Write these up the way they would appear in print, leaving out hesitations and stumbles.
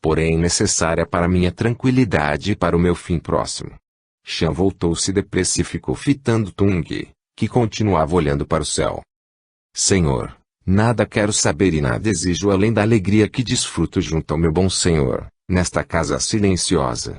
porém necessária para minha tranquilidade e para o meu fim próximo. Chan voltou-se depressa e ficou fitando Tung, que continuava olhando para o céu. Senhor, nada quero saber e nada exijo além da alegria que desfruto junto ao meu bom Senhor, nesta casa silenciosa.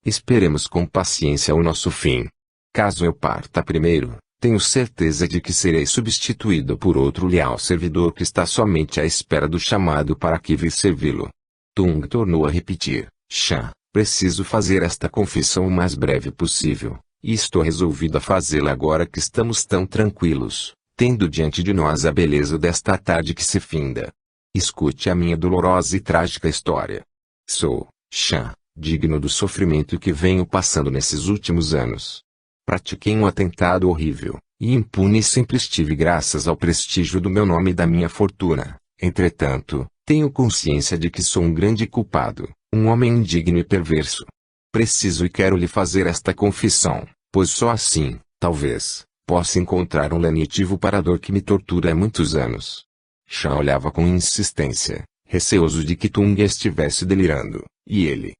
Esperemos com paciência o nosso fim. Caso eu parta primeiro, tenho certeza de que serei substituído por outro leal servidor que está somente à espera do chamado para que vir servi-lo. Tung tornou a repetir: Chan, preciso fazer esta confissão o mais breve possível, e estou resolvido a fazê-la agora que estamos tão tranquilos, tendo diante de nós a beleza desta tarde que se finda. Escute a minha dolorosa e trágica história. Sou, Chan, digno do sofrimento que venho passando nesses últimos anos. Pratiquei um atentado horrível, e impune sempre estive graças ao prestígio do meu nome e da minha fortuna. Entretanto, tenho consciência de que sou um grande culpado, um homem indigno e perverso. Preciso e quero lhe fazer esta confissão, pois só assim, talvez, possa encontrar um lenitivo para a dor que me tortura há muitos anos. Chan olhava com insistência, receoso de que Tung estivesse delirando, e ele,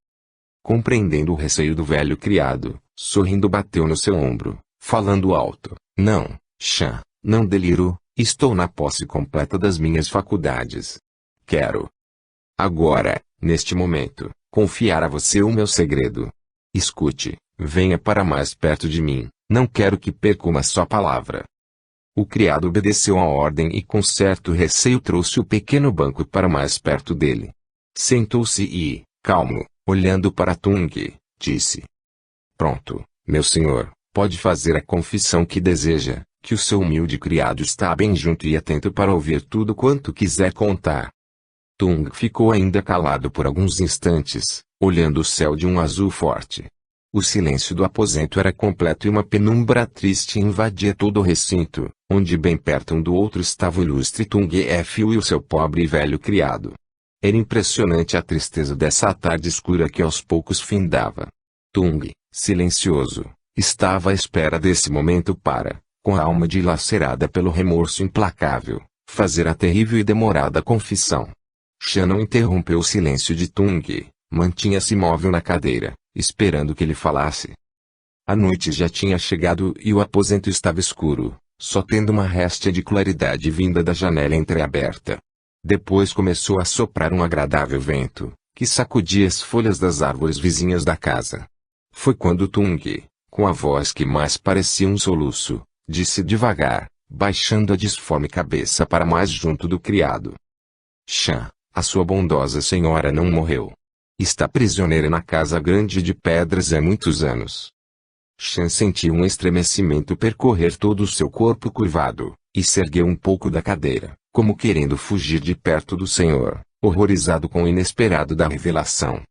compreendendo o receio do velho criado, sorrindo bateu no seu ombro, falando alto: Não, Chan, não deliro, estou na posse completa das minhas faculdades. Quero, agora, neste momento, confiar a você o meu segredo. Escute, venha para mais perto de mim, não quero que perca uma só palavra. O criado obedeceu à ordem e com certo receio trouxe o pequeno banco para mais perto dele. Sentou-se e, calmo, olhando para Tung, disse: Pronto, meu senhor, pode fazer a confissão que deseja, que o seu humilde criado está bem junto e atento para ouvir tudo quanto quiser contar. Tung ficou ainda calado por alguns instantes, olhando o céu de um azul forte. O silêncio do aposento era completo e uma penumbra triste invadia todo o recinto, onde bem perto um do outro estava o ilustre Tung Fu e o seu pobre e velho criado. Era impressionante a tristeza dessa tarde escura que aos poucos findava. Tung, silencioso, estava à espera desse momento para, com a alma dilacerada pelo remorso implacável, fazer a terrível e demorada confissão. Chan não interrompeu o silêncio de Tung, mantinha-se imóvel na cadeira, esperando que ele falasse. A noite já tinha chegado e o aposento estava escuro, só tendo uma réstia de claridade vinda da janela entreaberta. Depois começou a soprar um agradável vento, que sacudia as folhas das árvores vizinhas da casa. Foi quando Tung, com a voz que mais parecia um soluço, disse devagar, baixando a disforme cabeça para mais junto do criado: Chan, a sua bondosa senhora não morreu. Está prisioneira na casa grande de pedras há muitos anos. Chan sentiu um estremecimento percorrer todo o seu corpo curvado, e se ergueu um pouco da cadeira, como querendo fugir de perto do senhor, horrorizado com o inesperado da revelação.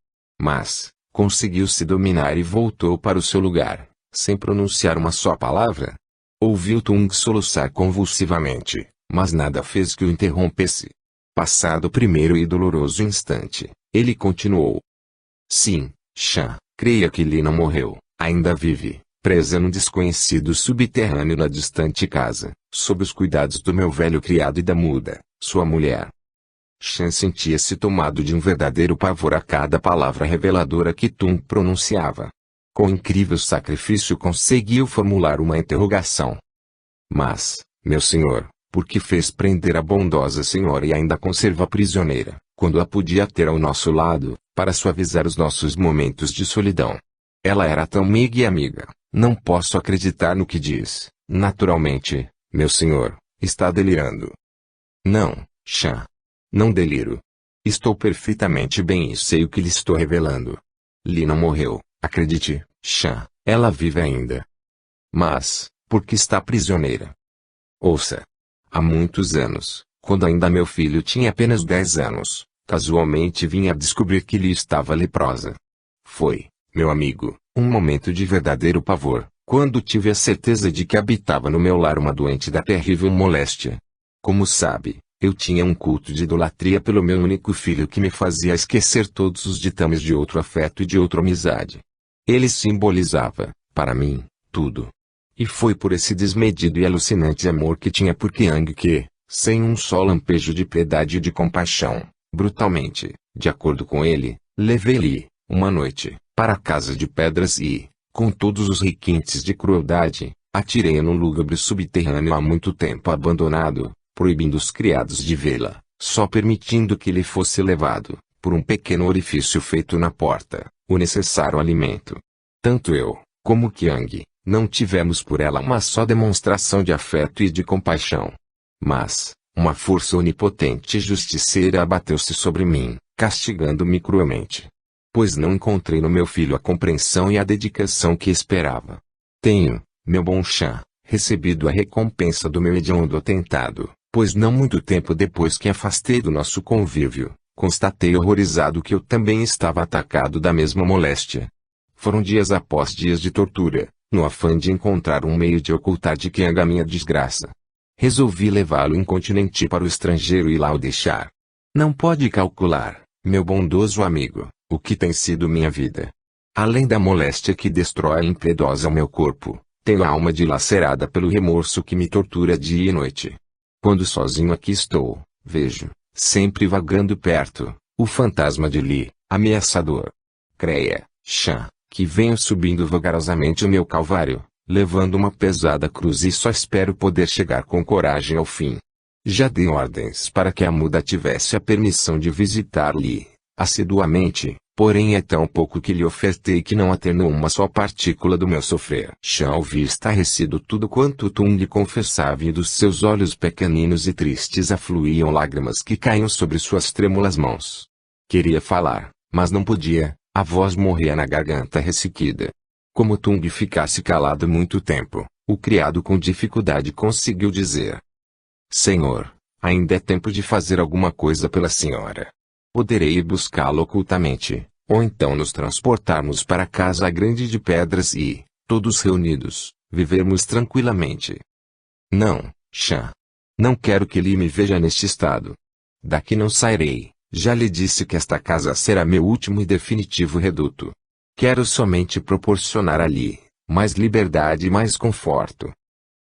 Mas, conseguiu se dominar e voltou para o seu lugar, sem pronunciar uma só palavra. Ouviu Tung soluçar convulsivamente, mas nada fez que o interrompesse. Passado o primeiro e doloroso instante, ele continuou: Sim, Chan, creia que Li não morreu, ainda vive, presa num desconhecido subterrâneo na distante casa, sob os cuidados do meu velho criado e da muda, sua mulher. Chan sentia-se tomado de um verdadeiro pavor a cada palavra reveladora que Tung pronunciava. Com incrível sacrifício conseguiu formular uma interrogação. Mas, meu senhor, por que fez prender a bondosa senhora e ainda conserva prisioneira, quando a podia ter ao nosso lado, para suavizar os nossos momentos de solidão? Ela era tão meiga e amiga, não posso acreditar no que diz. Naturalmente, meu senhor, está delirando. Não, Chan. Não deliro. Estou perfeitamente bem e sei o que lhe estou revelando. Li não morreu, acredite, Chan, ela vive ainda. Mas, por que está prisioneira? Ouça. Há muitos anos, quando ainda meu filho tinha apenas 10 anos, casualmente vim a descobrir que Li estava leprosa. Foi, meu amigo, um momento de verdadeiro pavor, quando tive a certeza de que habitava no meu lar uma doente da terrível moléstia. Como sabe, eu tinha um culto de idolatria pelo meu único filho que me fazia esquecer todos os ditames de outro afeto e de outra amizade. Ele simbolizava, para mim, tudo. E foi por esse desmedido e alucinante amor que tinha por Qiang que, sem um só lampejo de piedade e de compaixão, brutalmente, de acordo com ele, Levei-lhe, uma noite, para a casa de pedras e, com todos os requintes de crueldade, atirei-o num lúgubre subterrâneo há muito tempo abandonado, proibindo os criados de vê-la, só permitindo que lhe fosse levado, por um pequeno orifício feito na porta, o necessário alimento. Tanto eu, como Qiang, não tivemos por ela uma só demonstração de afeto e de compaixão. Mas, uma força onipotente e justiceira abateu-se sobre mim, castigando-me cruelmente. Pois não encontrei no meu filho a compreensão e a dedicação que esperava. Tenho, meu bom Chan, recebido a recompensa do meu hediondo atentado, pois não muito tempo depois que afastei do nosso convívio, constatei horrorizado que eu também estava atacado da mesma moléstia. Foram dias após dias de tortura, no afã de encontrar um meio de ocultar de Qiang a minha desgraça. Resolvi levá-lo incontinenti para o estrangeiro e lá o deixar. Não pode calcular, meu bondoso amigo, o que tem sido minha vida. Além da moléstia que destrói impiedosa o meu corpo, tenho a alma dilacerada pelo remorso que me tortura dia e noite. Quando sozinho aqui estou, vejo, sempre vagando perto, o fantasma de Li, ameaçador. Creia, Chan, que venho subindo vagarosamente o meu calvário, levando uma pesada cruz e só espero poder chegar com coragem ao fim. Já dei ordens para que a muda tivesse a permissão de visitar Li, assiduamente, porém é tão pouco que lhe ofertei que não atenuou uma só partícula do meu sofrer. Chan ouvia estarrecido tudo quanto Tung lhe confessava e dos seus olhos pequeninos e tristes afluíam lágrimas que caíam sobre suas trêmulas mãos. Queria falar, mas não podia, a voz morria na garganta ressequida. Como Tung ficasse calado muito tempo, o criado com dificuldade conseguiu dizer: Senhor, ainda é tempo de fazer alguma coisa pela senhora. Poderei ir buscá-lo ocultamente, ou então nos transportarmos para a casa grande de pedras e, todos reunidos, vivermos tranquilamente. Não, Chan. Não quero que ele me veja neste estado. Daqui não sairei, já lhe disse que esta casa será meu último e definitivo reduto. Quero somente proporcionar ali, mais liberdade e mais conforto.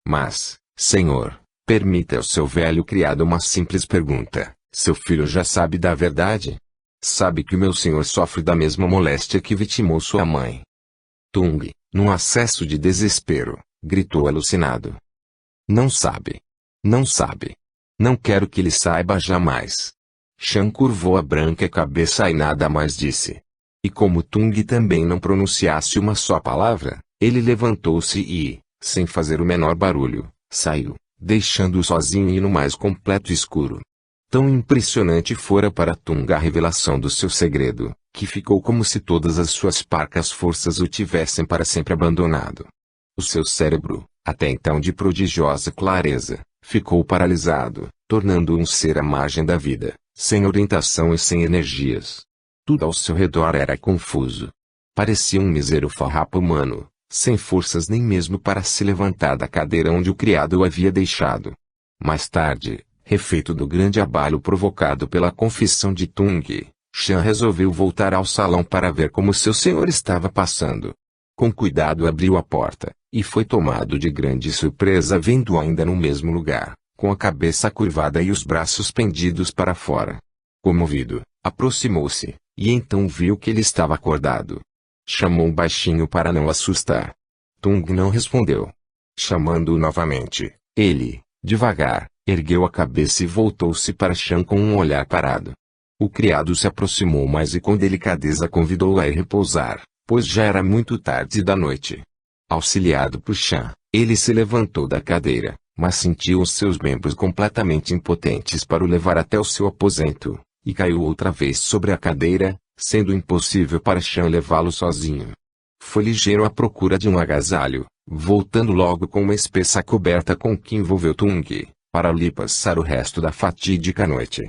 Mas, senhor, permita ao seu velho criado uma simples pergunta. Seu filho já sabe da verdade? Sabe que o meu senhor sofre da mesma moléstia que vitimou sua mãe? Tung, num acesso de desespero, gritou alucinado. Não sabe. Não sabe. Não quero que ele saiba jamais. Chan curvou a branca cabeça e nada mais disse. E como Tung também não pronunciasse uma só palavra, ele levantou-se e, sem fazer o menor barulho, saiu, deixando-o sozinho e no mais completo escuro. Tão impressionante fora para Tung a revelação do seu segredo, que ficou como se todas as suas parcas forças o tivessem para sempre abandonado. O seu cérebro, até então de prodigiosa clareza, ficou paralisado, tornando-o um ser à margem da vida, sem orientação e sem energias. Tudo ao seu redor era confuso. Parecia um mísero farrapo humano, sem forças nem mesmo para se levantar da cadeira onde o criado o havia deixado. Mais tarde, refeito do grande abalo provocado pela confissão de Tung, Chan resolveu voltar ao salão para ver como seu senhor estava passando. Com cuidado abriu a porta, e foi tomado de grande surpresa vendo-o ainda no mesmo lugar, com a cabeça curvada e os braços pendidos para fora. Comovido, aproximou-se, e então viu que ele estava acordado. Chamou baixinho para não assustar. Tung não respondeu. Chamando-o novamente, ele, devagar, ergueu a cabeça e voltou-se para Chan com um olhar parado. O criado se aproximou mais e com delicadeza convidou-o a ir repousar, pois já era muito tarde da noite. Auxiliado por Chan, ele se levantou da cadeira, mas sentiu os seus membros completamente impotentes para o levar até o seu aposento, e caiu outra vez sobre a cadeira, sendo impossível para Chan levá-lo sozinho. Foi ligeiro à procura de um agasalho, voltando logo com uma espessa coberta com que envolveu Tung, para ali passar o resto da fatídica noite.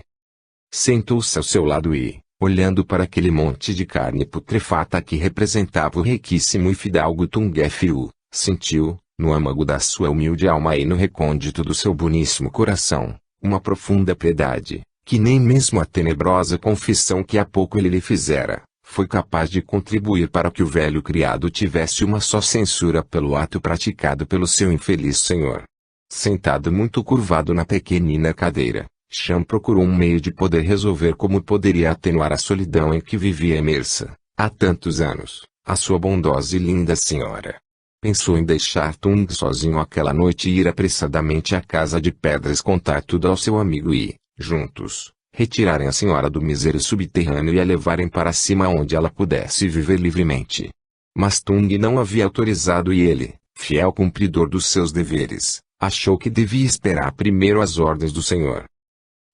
Sentou-se ao seu lado e, olhando para aquele monte de carne putrefata que representava o riquíssimo e fidalgo Tung Fu, sentiu, no âmago da sua humilde alma e no recôndito do seu boníssimo coração, uma profunda piedade, que nem mesmo a tenebrosa confissão que há pouco ele lhe fizera, foi capaz de contribuir para que o velho criado tivesse uma só censura pelo ato praticado pelo seu infeliz senhor. Sentado muito curvado na pequenina cadeira, Chan procurou um meio de poder resolver como poderia atenuar a solidão em que vivia imersa, há tantos anos, a sua bondosa e linda senhora. Pensou em deixar Tung sozinho aquela noite e ir apressadamente à casa de pedras contar tudo ao seu amigo e, juntos, retirarem a senhora do misério subterrâneo e a levarem para cima onde ela pudesse viver livremente. Mas Tung não havia autorizado e ele, fiel cumpridor dos seus deveres, achou que devia esperar primeiro as ordens do senhor.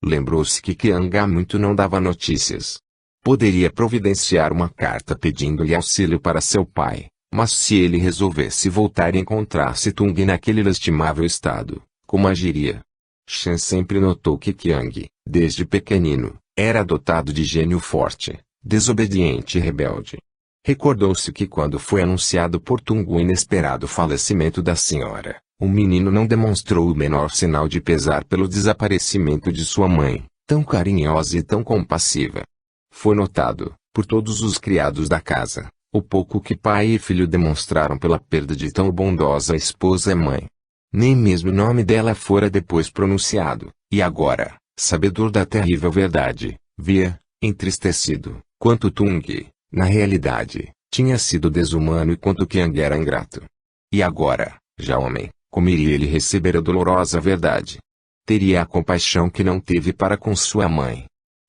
Lembrou-se que Qiang há muito não dava notícias. Poderia providenciar uma carta pedindo-lhe auxílio para seu pai, mas se ele resolvesse voltar e encontrasse Tung naquele lastimável estado, como agiria? Chan sempre notou que Qiang, desde pequenino, era dotado de gênio forte, desobediente e rebelde. Recordou-se que quando foi anunciado por Tung o inesperado falecimento da senhora, o menino não demonstrou o menor sinal de pesar pelo desaparecimento de sua mãe, tão carinhosa e tão compassiva. Foi notado, por todos os criados da casa, o pouco que pai e filho demonstraram pela perda de tão bondosa esposa e mãe. Nem mesmo o nome dela fora depois pronunciado, e agora, sabedor da terrível verdade, via, entristecido, quanto Tung, na realidade, tinha sido desumano e quanto Qiang era ingrato. E agora, já homem, como iria ele receber a dolorosa verdade? Teria a compaixão que não teve para com sua mãe.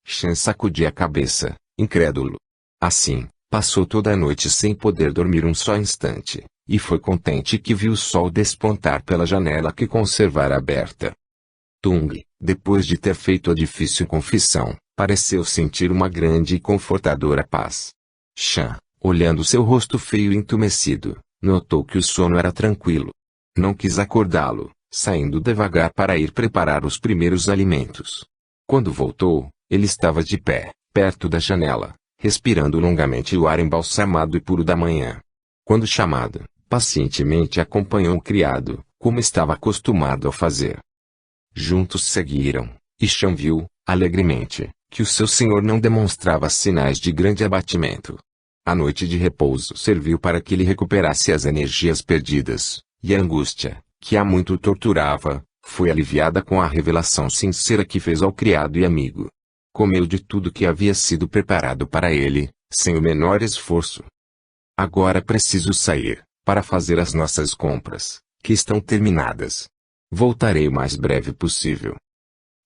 Chan sacudia a cabeça, incrédulo. Assim, passou toda a noite sem poder dormir um só instante, e foi contente que viu o sol despontar pela janela que conservara aberta. Tung, depois de ter feito a difícil confissão, pareceu sentir uma grande e confortadora paz. Chan, olhando seu rosto feio e entumecido, notou que o sono era tranquilo. Não quis acordá-lo, saindo devagar para ir preparar os primeiros alimentos. Quando voltou, ele estava de pé, perto da janela, respirando longamente o ar embalsamado e puro da manhã. Quando chamado, pacientemente acompanhou o criado, como estava acostumado a fazer. Juntos seguiram, e Chan viu, alegremente, que o seu senhor não demonstrava sinais de grande abatimento. A noite de repouso serviu para que ele recuperasse as energias perdidas, e a angústia, que há muito o torturava, foi aliviada com a revelação sincera que fez ao criado e amigo. Comeu de tudo que havia sido preparado para ele, sem o menor esforço. Agora preciso sair, para fazer as nossas compras, que estão terminadas. Voltarei o mais breve possível.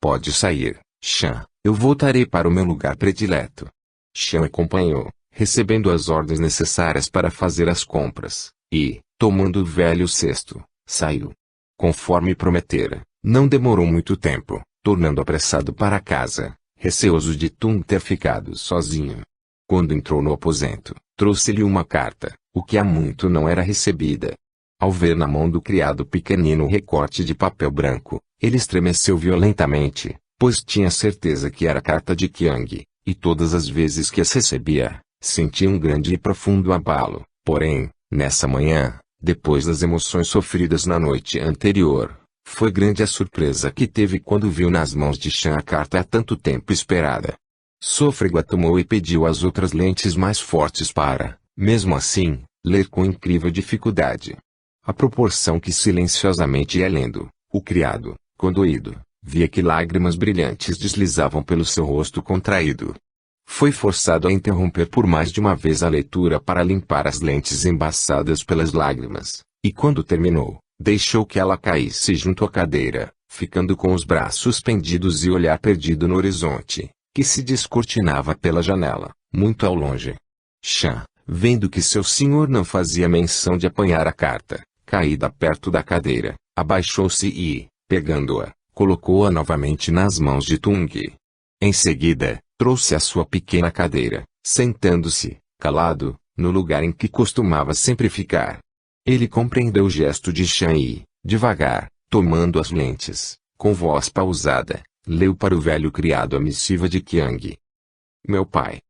Pode sair, Chan, eu voltarei para o meu lugar predileto. Chan acompanhou, recebendo as ordens necessárias para fazer as compras, e, tomando o velho cesto, saiu. Conforme prometera, não demorou muito tempo, tornando apressado para casa, receoso de Tung ter ficado sozinho. Quando entrou no aposento, trouxe-lhe uma carta, o que há muito não era recebida. Ao ver na mão do criado pequenino o recorte de papel branco, ele estremeceu violentamente, pois tinha certeza que era a carta de Qiang, e todas as vezes que as recebia, sentia um grande e profundo abalo. Porém, nessa manhã, depois das emoções sofridas na noite anterior, foi grande a surpresa que teve quando viu nas mãos de Chan a carta há tanto tempo esperada. Sôfrego a tomou e pediu as outras lentes mais fortes para, mesmo assim, ler com incrível dificuldade. À proporção que silenciosamente ia lendo, o criado, condoído, via que lágrimas brilhantes deslizavam pelo seu rosto contraído. Foi forçado a interromper por mais de uma vez a leitura para limpar as lentes embaçadas pelas lágrimas, e quando terminou, deixou que ela caísse junto à cadeira, ficando com os braços pendidos e olhar perdido no horizonte, que se descortinava pela janela, muito ao longe. Chan, vendo que seu senhor não fazia menção de apanhar a carta, caída perto da cadeira, abaixou-se e, pegando-a, colocou-a novamente nas mãos de Tung. Em seguida, trouxe a sua pequena cadeira, sentando-se, calado, no lugar em que costumava sempre ficar. Ele compreendeu o gesto de Chan e, devagar, tomando as lentes, com voz pausada, leu para o velho criado a missiva de Qiang. Meu pai.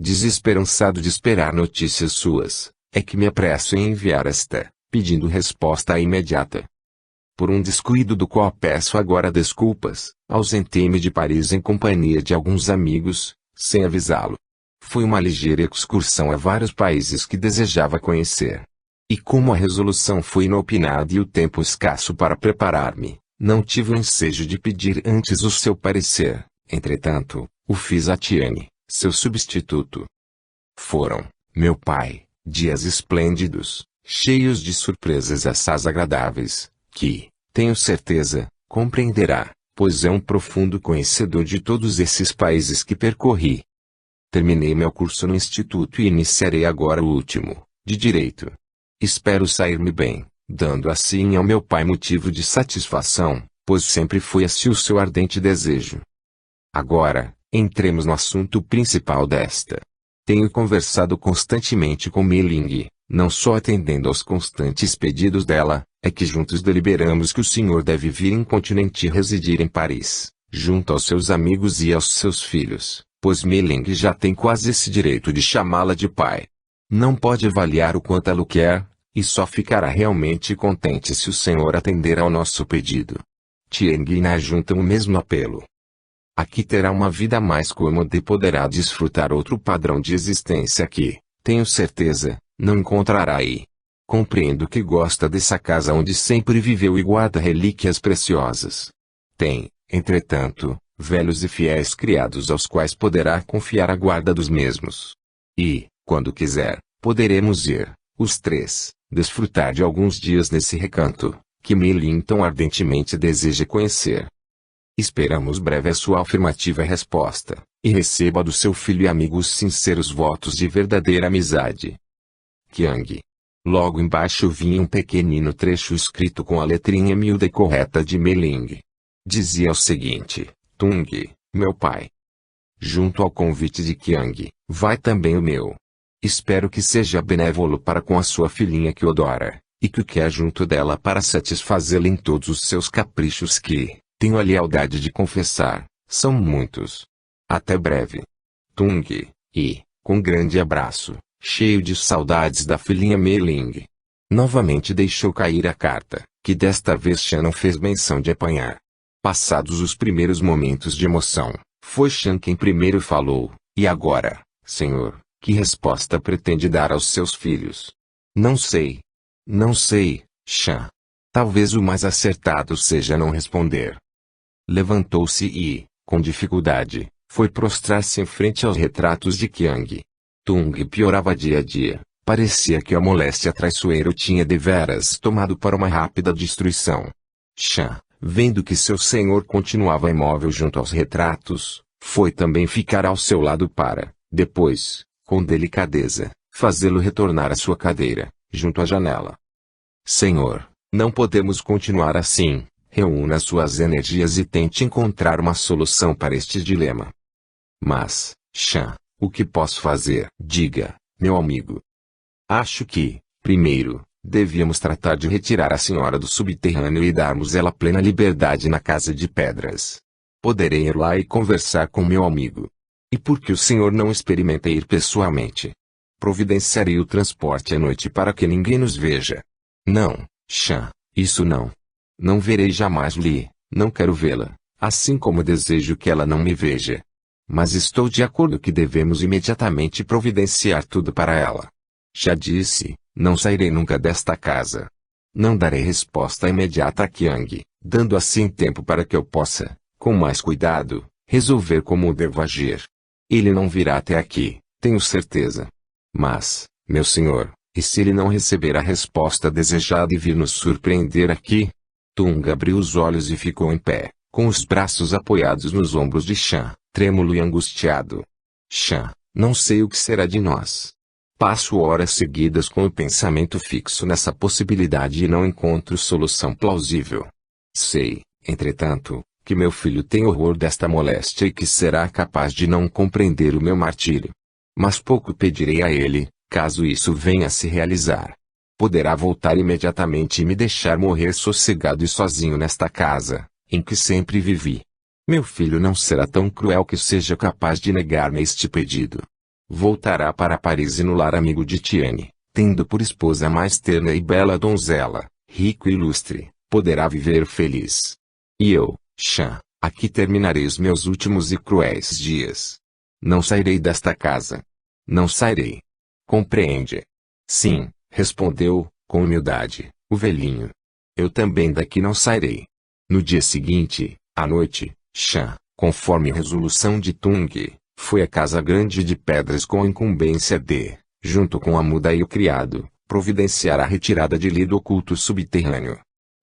Desesperançado de esperar notícias suas, é que me apresso em enviar esta, pedindo resposta imediata. Por um descuido do qual peço agora desculpas, ausentei-me de Paris em companhia de alguns amigos, sem avisá-lo. Foi uma ligeira excursão a vários países que desejava conhecer. E como a resolução foi inopinada e o tempo escasso para preparar-me, Não tive o ensejo de pedir antes o seu parecer, entretanto, o fiz a Tiane, seu substituto. Foram, meu pai, dias esplêndidos, cheios de surpresas assaz agradáveis, que, tenho certeza, compreenderá, pois é um profundo conhecedor de todos esses países que percorri. Terminei meu curso no instituto e iniciarei agora o último, de direito. Espero sair-me bem, dando assim ao meu pai motivo de satisfação, pois sempre foi assim o seu ardente desejo. Agora, entremos no assunto principal desta. Tenho conversado constantemente com Mei-ling, não só atendendo aos constantes pedidos dela, é que juntos deliberamos que o senhor deve vir incontinenti residir em Paris, junto aos seus amigos e aos seus filhos, pois Mei-ling já tem quase esse direito de chamá-la de pai. Não pode avaliar o quanto ela o quer, e só ficará realmente contente se o senhor atender ao nosso pedido. Tieng e Na juntam o mesmo apelo. Aqui terá uma vida mais cômoda e poderá desfrutar outro padrão de existência que, tenho certeza, não encontrará aí. Compreendo que gosta dessa casa onde sempre viveu e guarda relíquias preciosas. Tem, entretanto, velhos e fiéis criados aos quais poderá confiar a guarda dos mesmos. E, quando quiser, poderemos ir, os três, desfrutar de alguns dias nesse recanto, que Mei-ling tão ardentemente deseja conhecer. Esperamos breve a sua afirmativa resposta, e receba do seu filho e amigo os sinceros votos de verdadeira amizade. Qiang. Logo embaixo vinha um pequenino trecho escrito com a letrinha miúda e correta de Mei-ling. Dizia o seguinte: Tung, meu pai. Junto ao convite de Qiang, vai também o meu. Espero que seja benévolo para com a sua filhinha que o adora, e que o quer junto dela para satisfazê-la em todos os seus caprichos que, tenho a lealdade de confessar, são muitos. Até breve. Tung, e, com grande abraço, cheio de saudades da filhinha Mei-ling. Novamente deixou cair a carta, que desta vez Shan não fez menção de apanhar. Passados os primeiros momentos de emoção, foi Shan quem primeiro falou: E agora, senhor, que resposta pretende dar aos seus filhos? Não sei. Não sei, Shan. Talvez o mais acertado seja não responder. Levantou-se e, com dificuldade, foi prostrar-se em frente aos retratos de Qiang. Tung piorava dia a dia, parecia que a moléstia traiçoeira o tinha deveras tomado para uma rápida destruição. Shan, vendo que seu senhor continuava imóvel junto aos retratos, foi também ficar ao seu lado para, depois, com delicadeza, fazê-lo retornar à sua cadeira, junto à janela. Senhor, não podemos continuar assim. Reúna suas energias e tente encontrar uma solução para este dilema. Mas, Shan, o que posso fazer? Diga, meu amigo. Acho que, primeiro, devíamos tratar de retirar a senhora do subterrâneo e darmos ela plena liberdade na Casa de Pedras. Poderei ir lá e conversar com meu amigo. E por que o senhor não experimenta ir pessoalmente? Providenciarei o transporte à noite para que ninguém nos veja. Não, Shan, isso não. Não verei jamais Li, não quero vê-la, assim como desejo que ela não me veja. Mas estou de acordo que devemos imediatamente providenciar tudo para ela. Já disse, não sairei nunca desta casa. Não darei resposta imediata a Qiang, dando assim tempo para que eu possa, com mais cuidado, resolver como devo agir. Ele não virá até aqui, tenho certeza. Mas, meu senhor, e se ele não receber a resposta desejada e vir nos surpreender aqui? Tung abriu os olhos e ficou em pé, com os braços apoiados nos ombros de Shan, trêmulo e angustiado. Shan, não sei o que será de nós. Passo horas seguidas com o pensamento fixo nessa possibilidade e não encontro solução plausível. Sei, entretanto, que meu filho tem horror desta moléstia e que será capaz de não compreender o meu martírio. Mas pouco pedirei a ele, caso isso venha a se realizar. Poderá voltar imediatamente e me deixar morrer sossegado e sozinho nesta casa, em que sempre vivi. Meu filho não será tão cruel que seja capaz de negar-me este pedido. Voltará para Paris e no lar amigo de Tiane, tendo por esposa a mais terna e bela donzela, rico e ilustre, poderá viver feliz. E eu, Shan, aqui terminarei os meus últimos e cruéis dias. Não sairei desta casa. Não sairei. Compreende? Sim. Respondeu, com humildade, o velhinho. Eu também daqui não sairei. No dia seguinte, à noite, Chan, conforme resolução de Tung, foi à casa grande de pedras com a incumbência de, junto com a muda e o criado, providenciar a retirada de Li do oculto subterrâneo.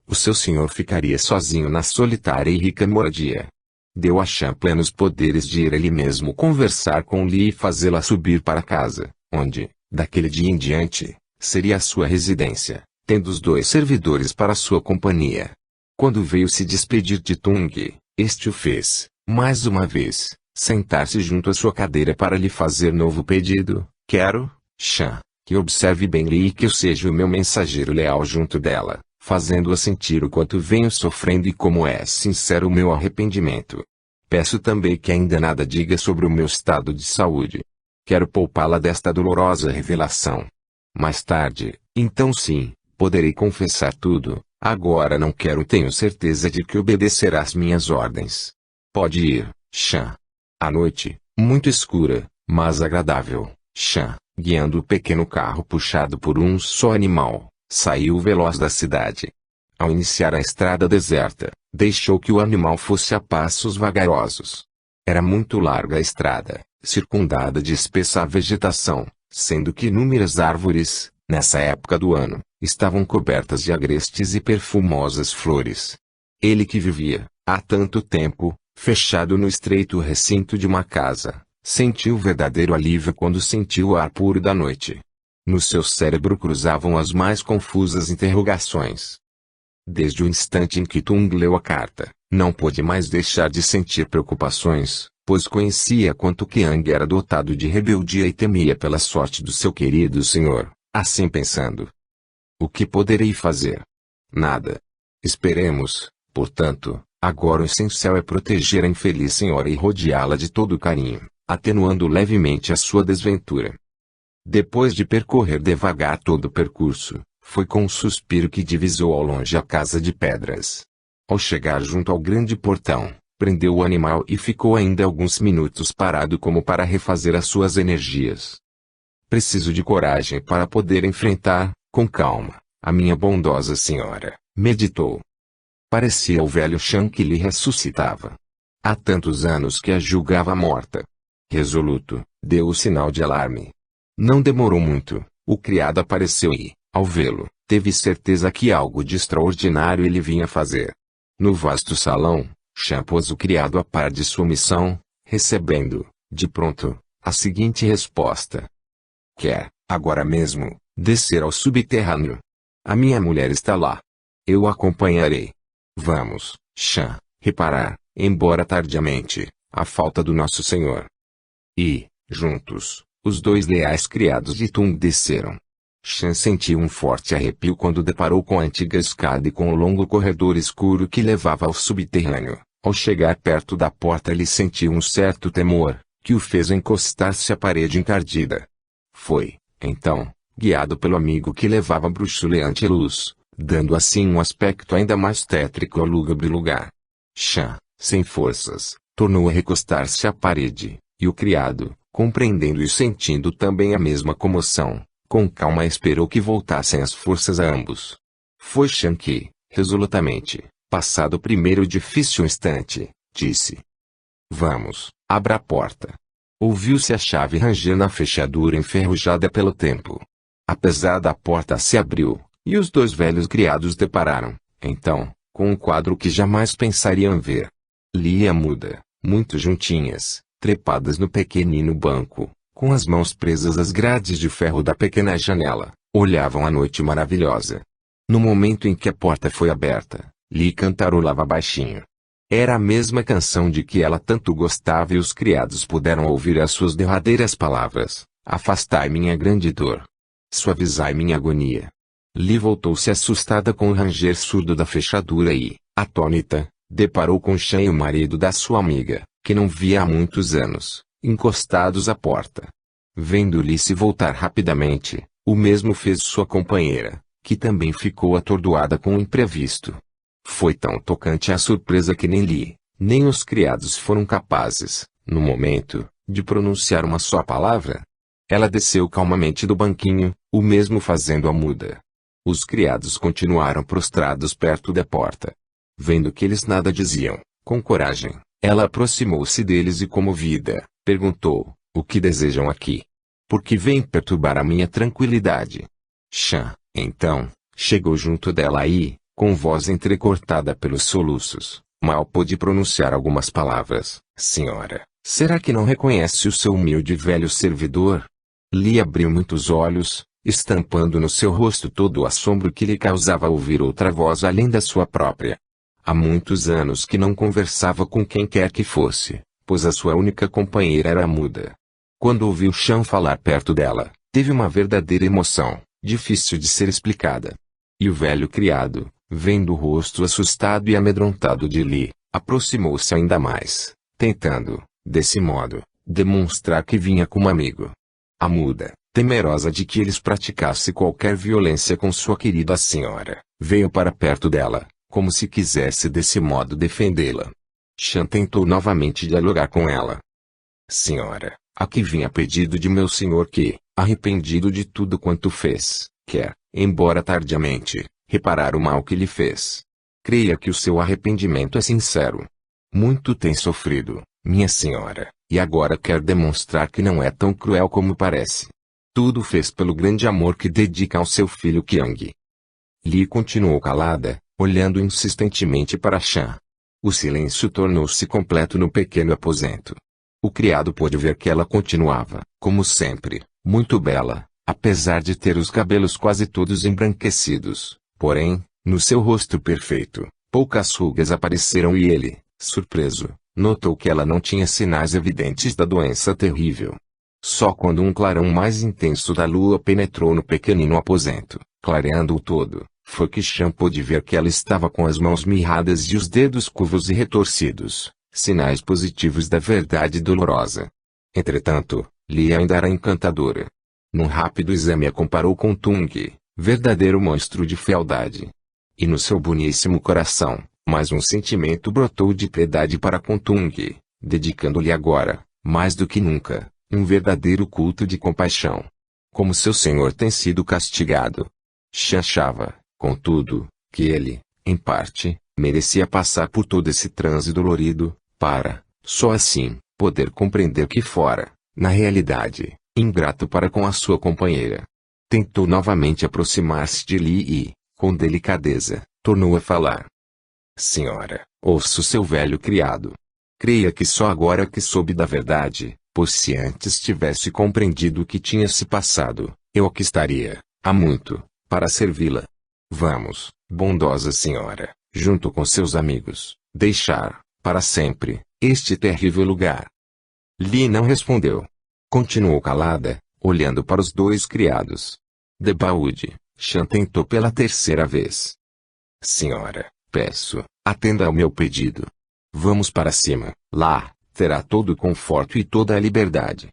O seu senhor ficaria sozinho na solitária e rica moradia. Deu a Chan plenos poderes de ir ele mesmo conversar com Li e fazê-la subir para casa, onde, daquele dia em diante, seria a sua residência, tendo os 2 servidores para sua companhia. Quando veio se despedir de Tung, este o fez, mais uma vez, sentar-se junto à sua cadeira para lhe fazer novo pedido. Quero, Chan, que observe bem Li e que eu seja o meu mensageiro leal junto dela, fazendo-a sentir o quanto venho sofrendo e como é sincero o meu arrependimento. Peço também que ainda nada diga sobre o meu estado de saúde. Quero poupá-la desta dolorosa revelação. Mais tarde, então sim, poderei confessar tudo. Agora não quero e tenho certeza de que obedecerá às minhas ordens. Pode ir, Chan. À noite, muito escura, mas agradável, Chan, guiando o pequeno carro puxado por um só animal, saiu veloz da cidade. Ao iniciar a estrada deserta, deixou que o animal fosse a passos vagarosos. Era muito larga a estrada, circundada de espessa vegetação, sendo que inúmeras árvores, nessa época do ano, estavam cobertas de agrestes e perfumosas flores. Ele que vivia, há tanto tempo, fechado no estreito recinto de uma casa, sentiu verdadeiro alívio quando sentiu o ar puro da noite. No seu cérebro cruzavam as mais confusas interrogações. Desde o instante em que Tung leu a carta, não pôde mais deixar de sentir preocupações, pois conhecia quanto Qiang era dotado de rebeldia e temia pela sorte do seu querido senhor. Assim pensando, o que poderei fazer? Nada. Esperemos, portanto, agora o essencial é proteger a infeliz senhora e rodeá-la de todo carinho, atenuando levemente a sua desventura. Depois de percorrer devagar todo o percurso, foi com um suspiro que divisou ao longe a casa de pedras. Ao chegar junto ao grande portão, prendeu o animal e ficou ainda alguns minutos parado como para refazer as suas energias. Preciso de coragem para poder enfrentar, com calma, a minha bondosa senhora, meditou. Parecia o velho Chan que lhe ressuscitava. Há tantos anos que a julgava morta. Resoluto, deu o sinal de alarme. Não demorou muito, o criado apareceu e, ao vê-lo, teve certeza que algo de extraordinário ele vinha fazer. No vasto salão, Chan pôs o criado a par de sua missão, recebendo, de pronto, a seguinte resposta. Quer, agora mesmo, descer ao subterrâneo? A minha mulher está lá. Eu o acompanharei. Vamos, Chan, reparar, embora tardiamente, a falta do nosso senhor. E, juntos, os 2 leais criados de Tung desceram. Chan sentiu um forte arrepio quando deparou com a antiga escada e com o longo corredor escuro que levava ao subterrâneo. Ao chegar perto da porta ele sentiu um certo temor, que o fez encostar-se à parede encardida. Foi, então, guiado pelo amigo que levava bruxuleante luz, dando assim um aspecto ainda mais tétrico ao lúgubre lugar. Chan, sem forças, tornou a recostar-se à parede, e o criado, compreendendo e sentindo também a mesma comoção, com calma esperou que voltassem as forças a ambos. Foi Chan que, resolutamente, passado o primeiro difícil instante, disse: Vamos, abra a porta. Ouviu-se a chave ranger na fechadura enferrujada pelo tempo. Apesar da porta se abriu, e os 2 velhos criados depararam, então, com um quadro que jamais pensariam ver. Li e a muda, muito juntinhas, trepadas no pequenino banco, com as mãos presas às grades de ferro da pequena janela, olhavam a noite maravilhosa. No momento em que a porta foi aberta, Li cantarolava baixinho. Era a mesma canção de que ela tanto gostava e os criados puderam ouvir as suas derradeiras palavras: Afastai minha grande dor. Suavizai minha agonia. Li voltou-se assustada com o ranger surdo da fechadura e, atônita, deparou com Chan e o marido da sua amiga, que não via há muitos anos, encostados à porta. Vendo Li se voltar rapidamente, o mesmo fez sua companheira, que também ficou atordoada com o imprevisto. Foi tão tocante a surpresa que nem Li, nem os criados foram capazes, no momento, de pronunciar uma só palavra. Ela desceu calmamente do banquinho, o mesmo fazendo a muda. Os criados continuaram prostrados perto da porta. Vendo que eles nada diziam, com coragem, ela aproximou-se deles e comovida, perguntou: o que desejam aqui? Por que vêm perturbar a minha tranquilidade? Chan, então, chegou junto dela e, com voz entrecortada pelos soluços, mal pôde pronunciar algumas palavras. Senhora, será que não reconhece o seu humilde velho servidor? Li abriu muitos olhos, estampando no seu rosto todo o assombro que lhe causava ouvir outra voz além da sua própria. Há muitos anos que não conversava com quem quer que fosse, pois a sua única companheira era muda. Quando ouviu Chan falar perto dela, teve uma verdadeira emoção, difícil de ser explicada. E o velho criado, vendo o rosto assustado e amedrontado de Li, aproximou-se ainda mais, tentando, desse modo, demonstrar que vinha como amigo. A muda, temerosa de que eles praticassem qualquer violência com sua querida senhora, veio para perto dela, como se quisesse desse modo defendê-la. Chan tentou novamente dialogar com ela. Senhora, aqui vim a pedido de meu senhor que, arrependido de tudo quanto fez, quer, embora tardiamente, reparar o mal que lhe fez. Creia que o seu arrependimento é sincero. Muito tem sofrido, minha senhora, e agora quer demonstrar que não é tão cruel como parece. Tudo fez pelo grande amor que dedica ao seu filho Qiang. Li continuou calada, olhando insistentemente para Chan. O silêncio tornou-se completo no pequeno aposento. O criado pôde ver que ela continuava, como sempre, muito bela, apesar de ter os cabelos quase todos embranquecidos. Porém, no seu rosto perfeito, poucas rugas apareceram e ele, surpreso, notou que ela não tinha sinais evidentes da doença terrível. Só quando um clarão mais intenso da lua penetrou no pequenino aposento, clareando-o todo, foi que Chan pôde ver que ela estava com as mãos mirradas e os dedos curvos e retorcidos, sinais positivos da verdade dolorosa. Entretanto, Li ainda era encantadora. Num rápido exame a comparou com Tung, verdadeiro monstro de fealdade. E no seu boníssimo coração, mais um sentimento brotou de piedade para com Tung, dedicando-lhe agora, mais do que nunca, um verdadeiro culto de compaixão. Como seu senhor tem sido castigado. Chan achava, contudo, que ele, em parte, merecia passar por todo esse transe dolorido, para, só assim, poder compreender que fora, na realidade, ingrato para com a sua companheira. Tentou novamente aproximar-se de Li e, com delicadeza, tornou a falar. Senhora, ouço seu velho criado. Creia que só agora que soube da verdade, pois se antes tivesse compreendido o que tinha se passado, eu aqui estaria, há muito, para servi-la. Vamos, bondosa senhora, junto com seus amigos, deixar, para sempre, este terrível lugar. Li não respondeu. Continuou calada, olhando para os dois criados. Debaúde, Chan tentou pela terceira vez. Senhora, peço, atenda ao meu pedido. Vamos para cima, lá, terá todo o conforto e toda a liberdade.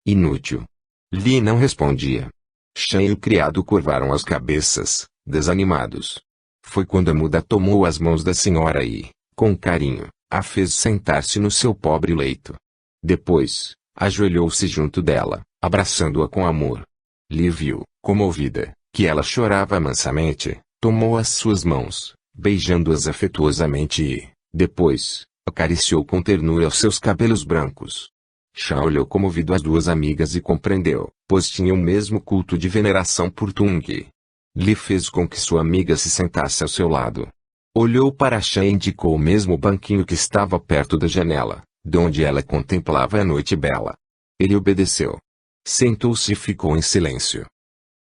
Inútil. Li não respondia. Chan e o criado curvaram as cabeças, desanimados. Foi quando a muda tomou as mãos da senhora e, com carinho, a fez sentar-se no seu pobre leito. Depois, ajoelhou-se junto dela, abraçando-a com amor. Li viu, comovida, que ela chorava mansamente, tomou as suas mãos, beijando-as afetuosamente e, depois, acariciou com ternura os seus cabelos brancos. Chan olhou comovido as duas amigas e compreendeu, pois tinham o mesmo culto de veneração por Tung. Li fez com que sua amiga se sentasse ao seu lado. Olhou para Chan e indicou o mesmo banquinho que estava perto da janela, de onde ela contemplava a noite bela. Ele obedeceu. Sentou-se e ficou em silêncio.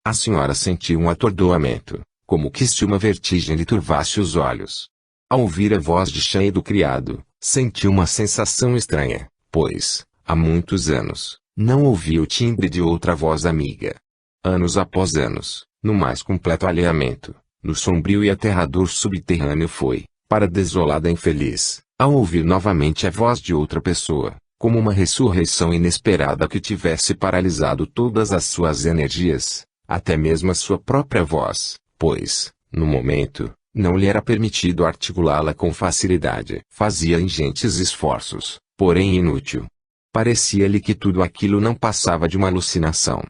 A senhora sentiu um atordoamento, como que se uma vertigem lhe turvasse os olhos. Ao ouvir a voz de Chan e do criado, sentiu uma sensação estranha, pois, há muitos anos, não ouvia o timbre de outra voz amiga. Anos após anos, no mais completo alheamento, no sombrio e aterrador subterrâneo foi, para a desolada infeliz, ao ouvir novamente a voz de outra pessoa, como uma ressurreição inesperada que tivesse paralisado todas as suas energias, até mesmo a sua própria voz, pois, no momento, não lhe era permitido articulá-la com facilidade. Fazia ingentes esforços, porém inútil. Parecia-lhe que tudo aquilo não passava de uma alucinação.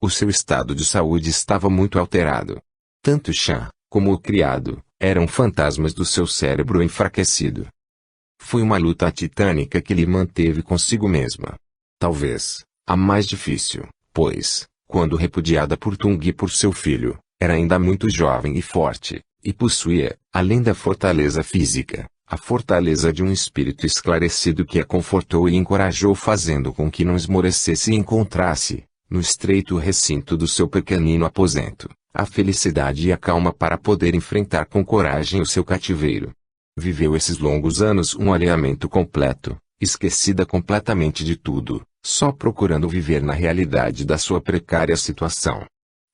O seu estado de saúde estava muito alterado. Tanto Chan, como o criado, eram fantasmas do seu cérebro enfraquecido. Foi uma luta titânica que lhe manteve consigo mesma. Talvez a mais difícil, pois, quando repudiada por Tung e por seu filho, era ainda muito jovem e forte, e possuía, além da fortaleza física, a fortaleza de um espírito esclarecido que a confortou e encorajou, fazendo com que não esmorecesse e encontrasse, no estreito recinto do seu pequenino aposento, a felicidade e a calma para poder enfrentar com coragem o seu cativeiro. Viveu esses longos anos um alinhamento completo, esquecida completamente de tudo, só procurando viver na realidade da sua precária situação.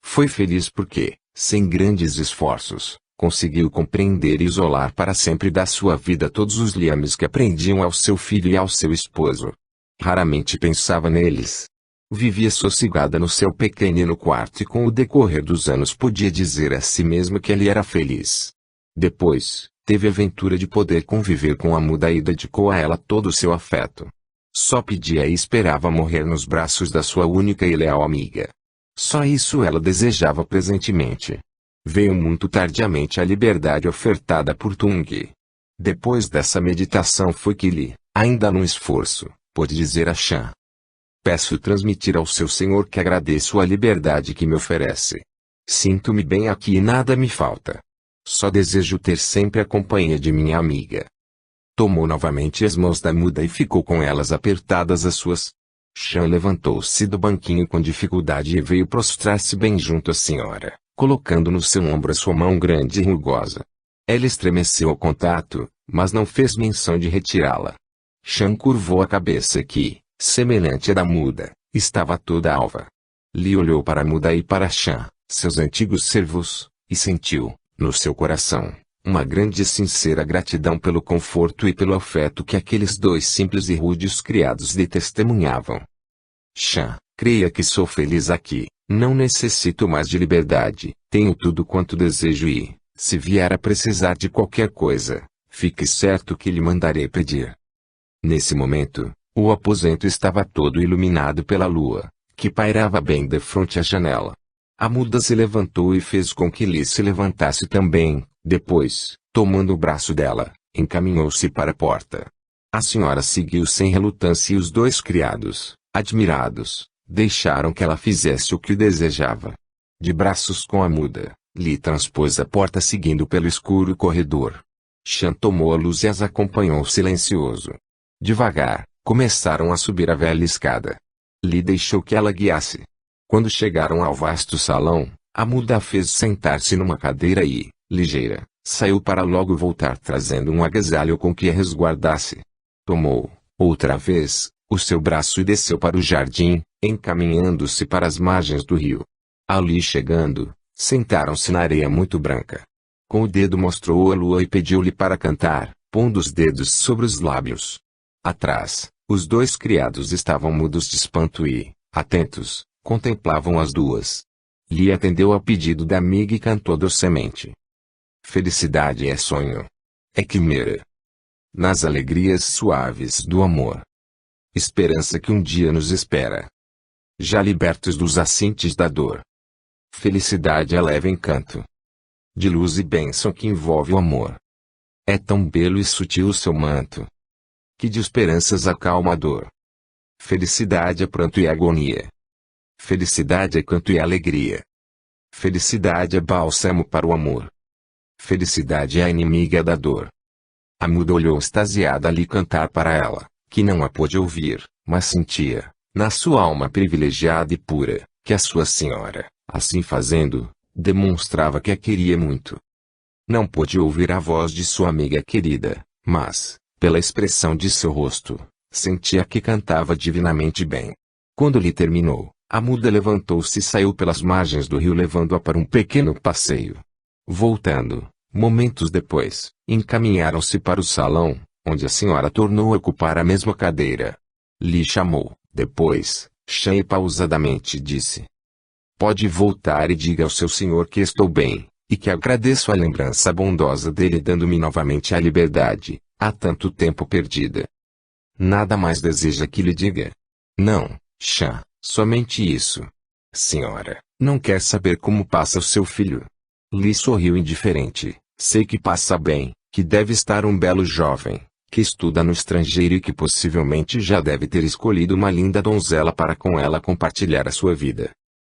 Foi feliz porque, sem grandes esforços, conseguiu compreender e isolar para sempre da sua vida todos os liames que prendiam ao seu filho e ao seu esposo. Raramente pensava neles. Vivia sossegada no seu pequenino quarto e com o decorrer dos anos podia dizer a si mesma que ele era feliz. Depois, teve a aventura de poder conviver com a muda e dedicou a ela todo o seu afeto. Só pedia e esperava morrer nos braços da sua única e leal amiga. Só isso ela desejava presentemente. Veio muito tardiamente a liberdade ofertada por Tung. Depois dessa meditação foi que Li, ainda num esforço, pôde dizer a Shan: peço transmitir ao seu senhor que agradeço a liberdade que me oferece. Sinto-me bem aqui e nada me falta. Só desejo ter sempre a companhia de minha amiga. Tomou novamente as mãos da muda e ficou com elas apertadas as suas. Shan levantou-se do banquinho com dificuldade e veio prostrar-se bem junto à senhora, colocando no seu ombro a sua mão grande e rugosa. Ela estremeceu ao contato, mas não fez menção de retirá-la. Shan curvou a cabeça que, semelhante à da muda, estava toda alva. Li olhou para a muda e para Shan, seus antigos servos, e sentiu, no seu coração, uma grande e sincera gratidão pelo conforto e pelo afeto que aqueles dois simples e rudes criados lhe testemunhavam. Shan, creia que sou feliz aqui, não necessito mais de liberdade, tenho tudo quanto desejo e, se vier a precisar de qualquer coisa, fique certo que lhe mandarei pedir. Nesse momento, o aposento estava todo iluminado pela lua, que pairava bem defronte à janela. A muda se levantou e fez com que Li se levantasse também, depois, tomando o braço dela, encaminhou-se para a porta. A senhora seguiu sem relutância e os dois criados, admirados, deixaram que ela fizesse o que desejava. De braços com a muda, Li transpôs a porta seguindo pelo escuro corredor. Shan tomou a luz e as acompanhou silencioso. Devagar, começaram a subir a velha escada. Li deixou que ela guiasse. Quando chegaram ao vasto salão, a muda a fez sentar-se numa cadeira e, ligeira, saiu para logo voltar trazendo um agasalho com que a resguardasse. Tomou, outra vez, o seu braço e desceu para o jardim, encaminhando-se para as margens do rio. Ali chegando, sentaram-se na areia muito branca. Com o dedo mostrou a lua e pediu-lhe para cantar, pondo os dedos sobre os lábios. Atrás, os dois criados estavam mudos de espanto e, atentos, contemplavam as duas. Li atendeu ao pedido da amiga e cantou docemente. Felicidade é sonho. É quimera. Nas alegrias suaves do amor. Esperança que um dia nos espera. Já libertos dos assintes da dor. Felicidade é leve encanto. De luz e bênção que envolve o amor. É tão belo e sutil o seu manto. Que de esperanças acalma a dor. Felicidade é pranto e agonia. Felicidade é canto e alegria. Felicidade é bálsamo para o amor. Felicidade é a inimiga da dor. A muda olhou extasiada ali cantar para ela, que não a pôde ouvir, mas sentia, na sua alma privilegiada e pura, que a sua senhora, assim fazendo, demonstrava que a queria muito. Não pôde ouvir a voz de sua amiga querida, mas, pela expressão de seu rosto, sentia que cantava divinamente bem. Quando lhe terminou, a muda levantou-se e saiu pelas margens do rio levando-a para um pequeno passeio. Voltando, momentos depois, encaminharam-se para o salão, onde a senhora tornou a ocupar a mesma cadeira. Li chamou, depois, Shan e pausadamente disse: pode voltar e diga ao seu senhor que estou bem, e que agradeço a lembrança bondosa dele dando-me novamente a liberdade, há tanto tempo perdida. Nada mais deseja que lhe diga? Não, Shan. Somente isso. Senhora, não quer saber como passa o seu filho? Li sorriu indiferente, Sei que passa bem, que deve estar um belo jovem, que estuda no estrangeiro e que possivelmente já deve ter escolhido uma linda donzela para com ela compartilhar a sua vida.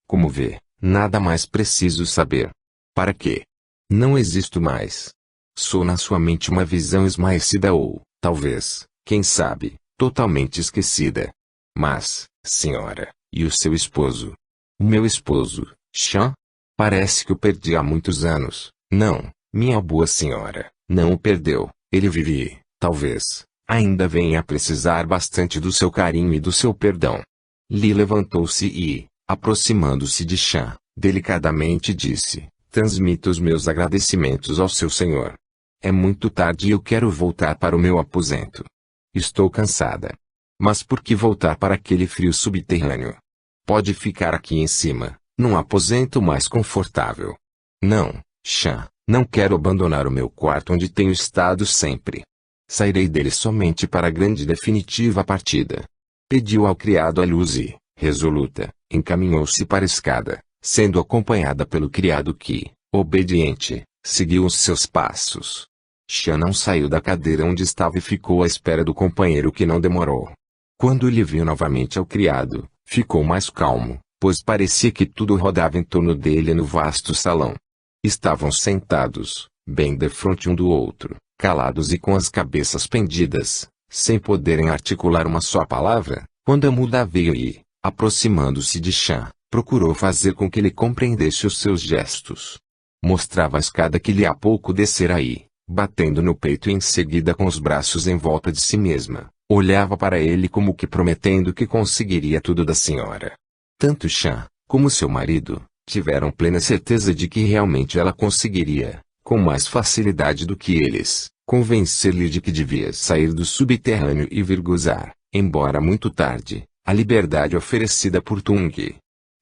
Como vê, nada mais preciso saber. Para quê? Não existo mais. Sou na sua mente uma visão esmaecida ou, talvez, quem sabe, totalmente esquecida. Mas, senhora, e o seu esposo? O meu esposo, Chan? Parece que o perdi há muitos anos. Não, minha boa senhora, não o perdeu. Ele vive, talvez, ainda venha a precisar bastante do seu carinho e do seu perdão. Li levantou-se e, aproximando-se de Chan, delicadamente disse: transmita os meus agradecimentos ao seu senhor. É muito tarde e eu quero voltar para o meu aposento. Estou cansada. Mas por que voltar para aquele frio subterrâneo? Pode ficar aqui em cima, num aposento mais confortável. Não, Chan, não quero abandonar o meu quarto onde tenho estado sempre. Sairei dele somente para a grande e definitiva partida. Pediu ao criado a luz e, resoluta, encaminhou-se para a escada, sendo acompanhada pelo criado que, obediente, seguiu os seus passos. Chan não saiu da cadeira onde estava e ficou à espera do companheiro que não demorou. Quando ele viu novamente ao criado, ficou mais calmo, pois parecia que tudo rodava em torno dele no vasto salão. Estavam sentados, bem defronte um do outro, calados e com as cabeças pendidas, sem poderem articular uma só palavra, quando a muda veio e, aproximando-se de Chan, procurou fazer com que ele compreendesse os seus gestos. Mostrava a escada que lhe há pouco descera e, batendo no peito e em seguida com os braços em volta de si mesma, olhava para ele como que prometendo que conseguiria tudo da senhora. Tanto Chan, como seu marido, tiveram plena certeza de que realmente ela conseguiria, com mais facilidade do que eles, convencer-lhe de que devia sair do subterrâneo e vir gozar, embora muito tarde, a liberdade oferecida por Tung.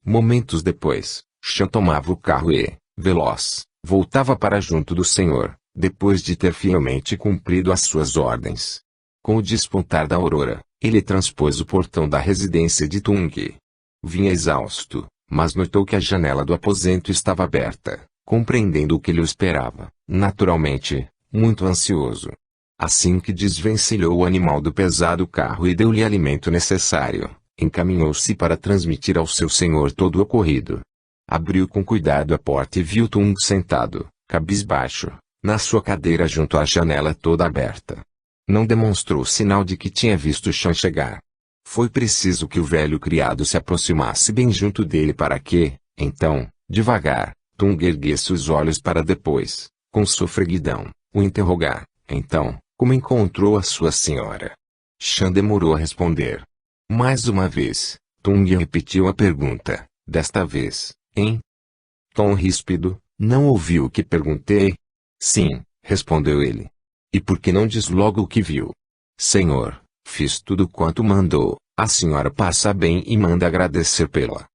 Momentos depois, Chan tomava o carro e, veloz, voltava para junto do senhor, depois de ter fielmente cumprido as suas ordens. Com o despontar da aurora, ele transpôs o portão da residência de Tung. Vinha exausto, mas notou que a janela do aposento estava aberta, compreendendo o que lhe esperava, naturalmente, muito ansioso. Assim que desvencilhou o animal do pesado carro e deu-lhe alimento necessário, encaminhou-se para transmitir ao seu senhor todo o ocorrido. Abriu com cuidado a porta e viu Tung sentado, cabisbaixo, na sua cadeira junto à janela toda aberta. Não demonstrou sinal de que tinha visto Chan chegar. Foi preciso que o velho criado se aproximasse bem junto dele para que, então, devagar, Tung erguesse os olhos para depois, com sofreguidão, o interrogar. Então, como encontrou a sua senhora? Chan demorou a responder. Mais uma vez, Tung repetiu a pergunta, desta vez, em tom ríspido: não ouviu o que perguntei? Sim, respondeu ele. E por que não diz logo o que viu? Senhor, fiz tudo quanto mandou, a senhora passa bem e manda agradecer pela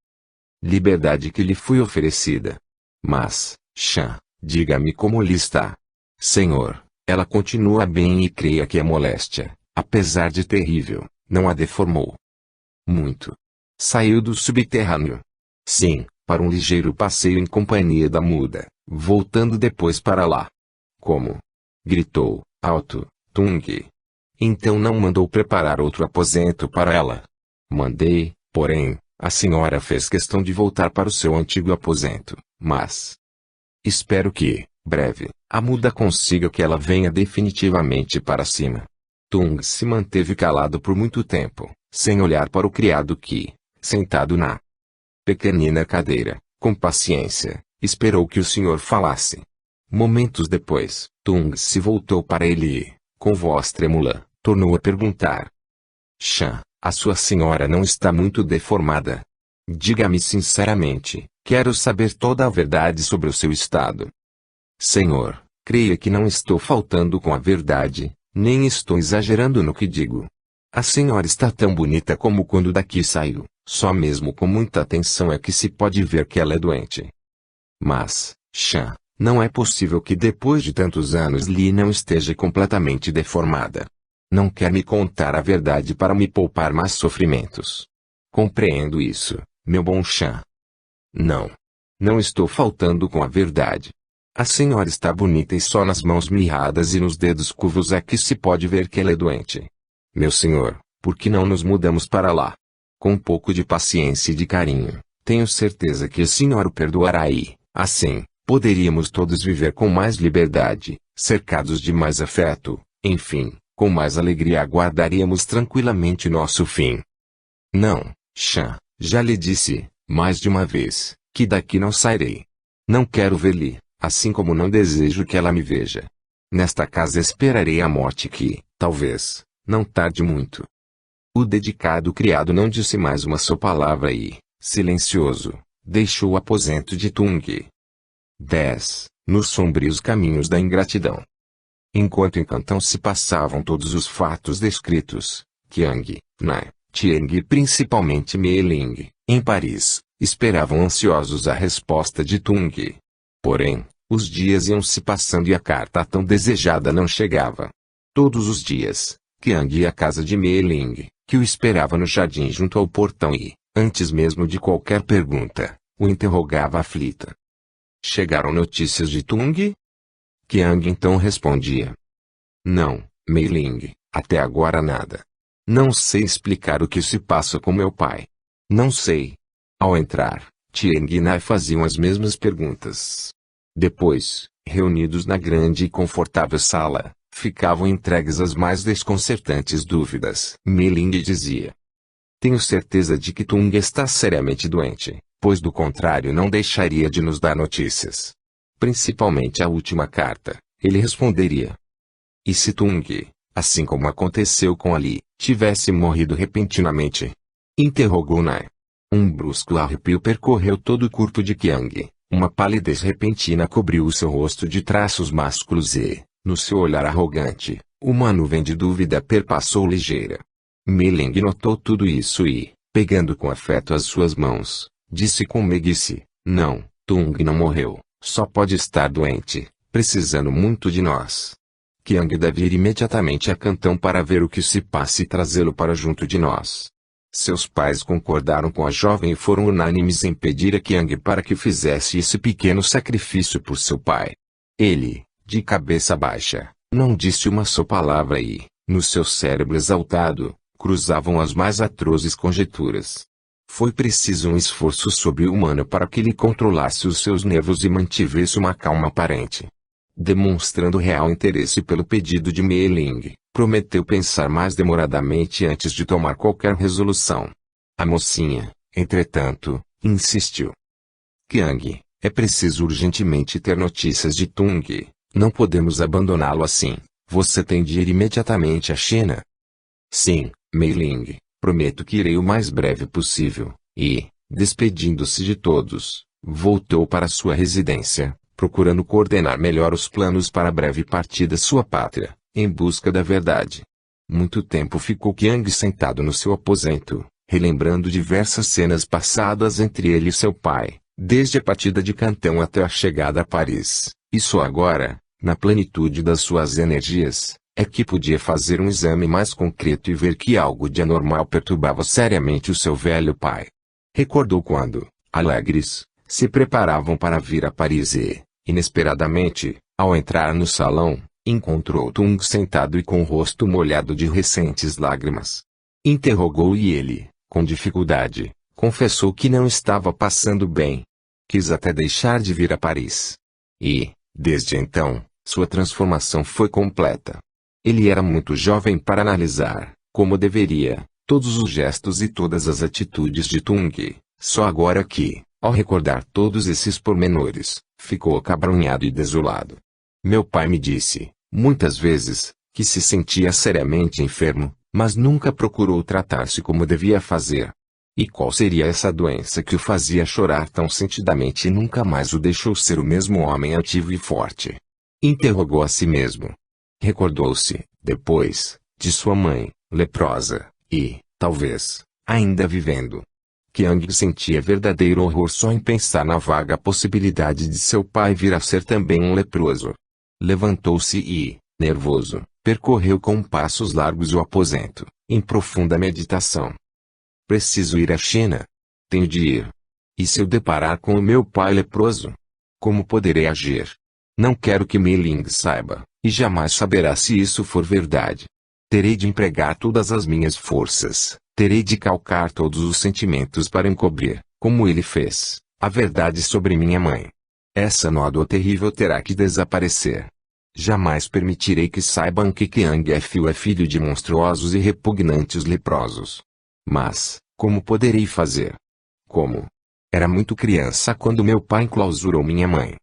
liberdade que lhe foi oferecida. Mas, Chan, diga-me como lhe está. Senhor, ela continua bem e creia que a moléstia, apesar de terrível, não a deformou muito. Saiu do subterrâneo. Sim, para um ligeiro passeio em companhia da muda, voltando depois para lá. Como? Gritou, alto, Tung. Então não mandou preparar outro aposento para ela? Mandei, porém, a senhora fez questão de voltar para o seu antigo aposento, mas espero que, breve, a muda consiga que ela venha definitivamente para cima. Tung se manteve calado por muito tempo, sem olhar para o criado que, sentado na pequenina cadeira, com paciência, esperou que o senhor falasse. Momentos depois, Tung se voltou para ele e, com voz trêmula, tornou a perguntar. Chan, a sua senhora não está muito deformada? Diga-me sinceramente, quero saber toda a verdade sobre o seu estado. Senhor, creia que não estou faltando com a verdade, nem estou exagerando no que digo. A senhora está tão bonita como quando daqui saiu, só mesmo com muita atenção é que se pode ver que ela é doente. Mas, Chan, não é possível que depois de tantos anos Li não esteja completamente deformada. Não quer me contar a verdade para me poupar mais sofrimentos. Compreendo isso, meu bom Chan. Não. Não estou faltando com a verdade. A senhora está bonita e só nas mãos mirradas e nos dedos curvos é que se pode ver que ela é doente. Meu senhor, por que não nos mudamos para lá? Com um pouco de paciência e de carinho, tenho certeza que a senhora o perdoará e, assim, poderíamos todos viver com mais liberdade, cercados de mais afeto, enfim, com mais alegria aguardaríamos tranquilamente nosso fim. Não, Chan, já lhe disse, mais de uma vez, que daqui não sairei. Não quero ver-lhe, assim como não desejo que ela me veja. Nesta casa esperarei a morte que, talvez, não tarde muito. O dedicado criado não disse mais uma só palavra e, silencioso, deixou o aposento de Tung. 10. Nos sombrios caminhos da ingratidão. Enquanto em Cantão se passavam todos os fatos descritos, Qiang, Nai, Tieng e principalmente Meiling, em Paris, esperavam ansiosos a resposta de Tung. Porém, os dias iam se passando e a carta tão desejada não chegava. Todos os dias, Qiang ia à casa de Meiling, que o esperava no jardim junto ao portão e, antes mesmo de qualquer pergunta, o interrogava aflita. Chegaram notícias de Tung? Qiang então respondia. Não, Meiling, até agora nada. Não sei explicar o que se passa com meu pai. Não sei. Ao entrar, Tieng e Nai faziam as mesmas perguntas. Depois, reunidos na grande e confortável sala, ficavam entregues às mais desconcertantes dúvidas. Meiling dizia. Tenho certeza de que Tung está seriamente doente, pois do contrário não deixaria de nos dar notícias. Principalmente a última carta, ele responderia. E se Tung, assim como aconteceu com Ali, tivesse morrido repentinamente? Interrogou Nai. Um brusco arrepio percorreu todo o corpo de Qiang, uma palidez repentina cobriu o seu rosto de traços másculos e, no seu olhar arrogante, uma nuvem de dúvida perpassou ligeira. Meiling notou tudo isso e, pegando com afeto as suas mãos, disse com meiguice, não, Tung não morreu, só pode estar doente, precisando muito de nós. Qiang deve ir imediatamente a Cantão para ver o que se passa e trazê-lo para junto de nós. Seus pais concordaram com a jovem e foram unânimes em pedir a Qiang para que fizesse esse pequeno sacrifício por seu pai. Ele, de cabeça baixa, não disse uma só palavra e, no seu cérebro exaltado, cruzavam as mais atrozes conjecturas. Foi preciso um esforço sobre-humano para que ele controlasse os seus nervos e mantivesse uma calma aparente. Demonstrando real interesse pelo pedido de Meiling, prometeu pensar mais demoradamente antes de tomar qualquer resolução. A mocinha, entretanto, insistiu. Qiang, é preciso urgentemente ter notícias de Tung, não podemos abandoná-lo assim, você tem de ir imediatamente à China? Sim, Meiling, prometo que irei o mais breve possível, e, despedindo-se de todos, voltou para sua residência, procurando coordenar melhor os planos para a breve partida à sua pátria, em busca da verdade. Muito tempo ficou Qiang sentado no seu aposento, relembrando diversas cenas passadas entre ele e seu pai, desde a partida de Cantão até a chegada a Paris, e só agora, na plenitude das suas energias, é que podia fazer um exame mais concreto e ver que algo de anormal perturbava seriamente o seu velho pai. Recordou quando, alegres, se preparavam para vir a Paris e, inesperadamente, ao entrar no salão, encontrou Tung sentado e com o rosto molhado de recentes lágrimas. Interrogou e ele, com dificuldade, confessou que não estava passando bem. Quis até deixar de vir a Paris. E, desde então, sua transformação foi completa. Ele era muito jovem para analisar, como deveria, todos os gestos e todas as atitudes de Tung, só agora que, ao recordar todos esses pormenores, ficou acabrunhado e desolado. Meu pai me disse, muitas vezes, que se sentia seriamente enfermo, mas nunca procurou tratar-se como devia fazer. E qual seria essa doença que o fazia chorar tão sentidamente e nunca mais o deixou ser o mesmo homem ativo e forte? Interrogou a si mesmo. Recordou-se, depois, de sua mãe, leprosa, e, talvez, ainda vivendo. Qiang sentia verdadeiro horror só em pensar na vaga possibilidade de seu pai vir a ser também um leproso. Levantou-se e, nervoso, percorreu com passos largos o aposento, em profunda meditação. Preciso ir à China. Tenho de ir. E se eu deparar com o meu pai leproso? Como poderei agir? Não quero que Mei Ling saiba, e jamais saberá se isso for verdade. Terei de empregar todas as minhas forças, terei de calcar todos os sentimentos para encobrir, como ele fez, a verdade sobre minha mãe. Essa nódoa terrível terá que desaparecer. Jamais permitirei que saibam que Qiang é filho de monstruosos e repugnantes leprosos. Mas, como poderei fazer? Como? Era muito criança quando meu pai enclausurou minha mãe.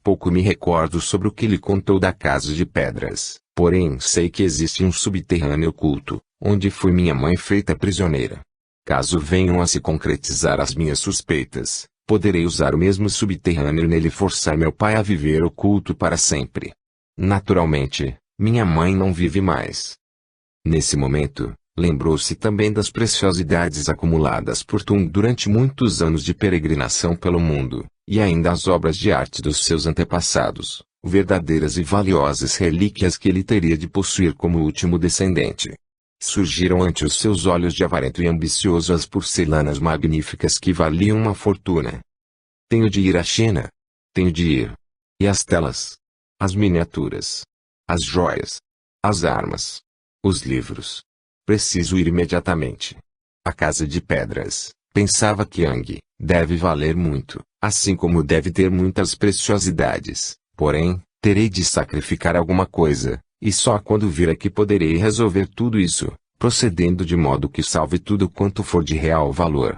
Pouco me recordo sobre o que ele contou da Casa de Pedras, porém sei que existe um subterrâneo oculto, onde foi minha mãe feita prisioneira. Caso venham a se concretizar as minhas suspeitas, poderei usar o mesmo subterrâneo nele e forçar meu pai a viver oculto para sempre. Naturalmente, minha mãe não vive mais. Nesse momento, lembrou-se também das preciosidades acumuladas por Tung durante muitos anos de peregrinação pelo mundo, e ainda as obras de arte dos seus antepassados, verdadeiras e valiosas relíquias que ele teria de possuir como último descendente. Surgiram ante os seus olhos de avarento e ambicioso as porcelanas magníficas que valiam uma fortuna. Tenho de ir à China. Tenho de ir. E as telas? As miniaturas? As joias? As armas? Os livros? Preciso ir imediatamente. A Casa de Pedras, pensava Qiang, deve valer muito, assim como deve ter muitas preciosidades, porém, terei de sacrificar alguma coisa, e só quando vir aqui poderei resolver tudo isso, procedendo de modo que salve tudo quanto for de real valor.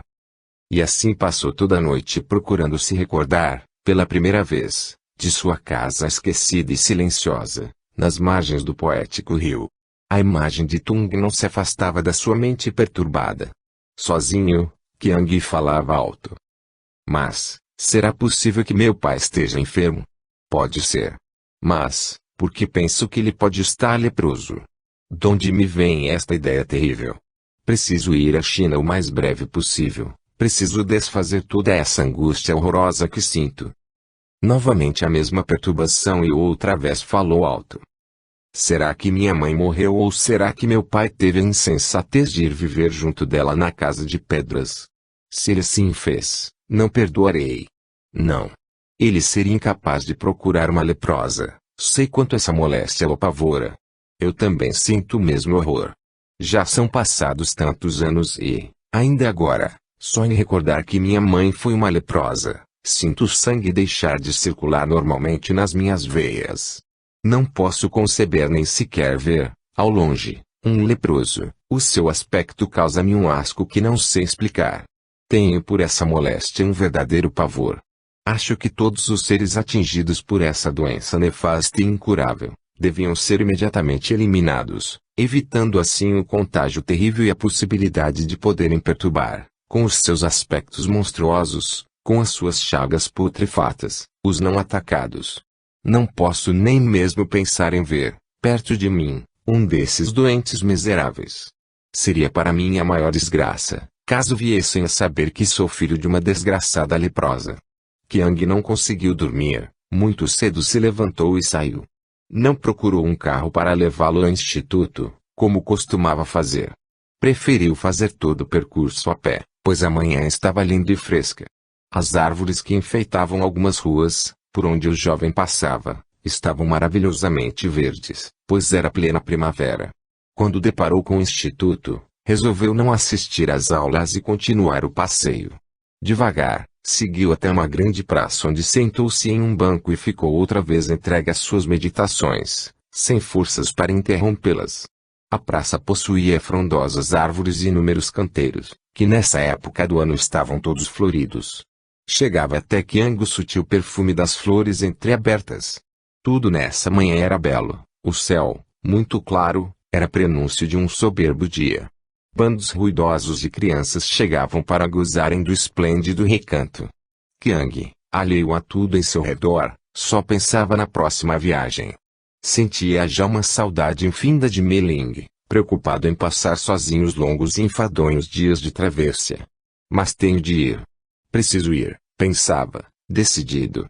E assim passou toda a noite procurando se recordar, pela primeira vez, de sua casa esquecida e silenciosa, nas margens do poético rio. A imagem de Tung não se afastava da sua mente perturbada. Sozinho, Qiang falava alto. Mas, será possível que meu pai esteja enfermo? Pode ser. Mas, por que penso que ele pode estar leproso? Donde me vem esta ideia terrível? Preciso ir à China o mais breve possível. Preciso desfazer toda essa angústia horrorosa que sinto. Novamente a mesma perturbação e outra vez falou alto. Será que minha mãe morreu ou será que meu pai teve a insensatez de ir viver junto dela na Casa de Pedras? Se ele assim fez, não perdoarei. Não. Ele seria incapaz de procurar uma leprosa. Sei quanto essa moléstia o apavora. Eu também sinto o mesmo horror. Já são passados tantos anos e, ainda agora, só em recordar que minha mãe foi uma leprosa, sinto o sangue deixar de circular normalmente nas minhas veias. Não posso conceber nem sequer ver, ao longe, um leproso. O seu aspecto causa-me um asco que não sei explicar. Tenho por essa moléstia um verdadeiro pavor. Acho que todos os seres atingidos por essa doença nefasta e incurável, deviam ser imediatamente eliminados, evitando assim o contágio terrível e a possibilidade de poderem perturbar, com os seus aspectos monstruosos, com as suas chagas putrefatas, os não atacados. Não posso nem mesmo pensar em ver, perto de mim, um desses doentes miseráveis. Seria para mim a maior desgraça, caso viessem a saber que sou filho de uma desgraçada leprosa. Qiang não conseguiu dormir, muito cedo se levantou e saiu. Não procurou um carro para levá-lo ao instituto, como costumava fazer. Preferiu fazer todo o percurso a pé, pois a manhã estava linda e fresca. As árvores que enfeitavam algumas ruas, por onde o jovem passava, estavam maravilhosamente verdes, pois era plena primavera. Quando deparou com o instituto, resolveu não assistir às aulas e continuar o passeio. Devagar, seguiu até uma grande praça onde sentou-se em um banco e ficou outra vez entregue às suas meditações, sem forças para interrompê-las. A praça possuía frondosas árvores e inúmeros canteiros, que nessa época do ano estavam todos floridos. Chegava até Qiang o sutil perfume das flores entreabertas. Tudo nessa manhã era belo, o céu, muito claro, era prenúncio de um soberbo dia. Bandos ruidosos de crianças chegavam para gozarem do esplêndido recanto. Qiang, alheio a tudo em seu redor, só pensava na próxima viagem. Sentia já uma saudade infinda de Mei Ling, preocupado em passar sozinho os longos e enfadonhos dias de travessia. Mas tenho de ir. Preciso ir, pensava, decidido.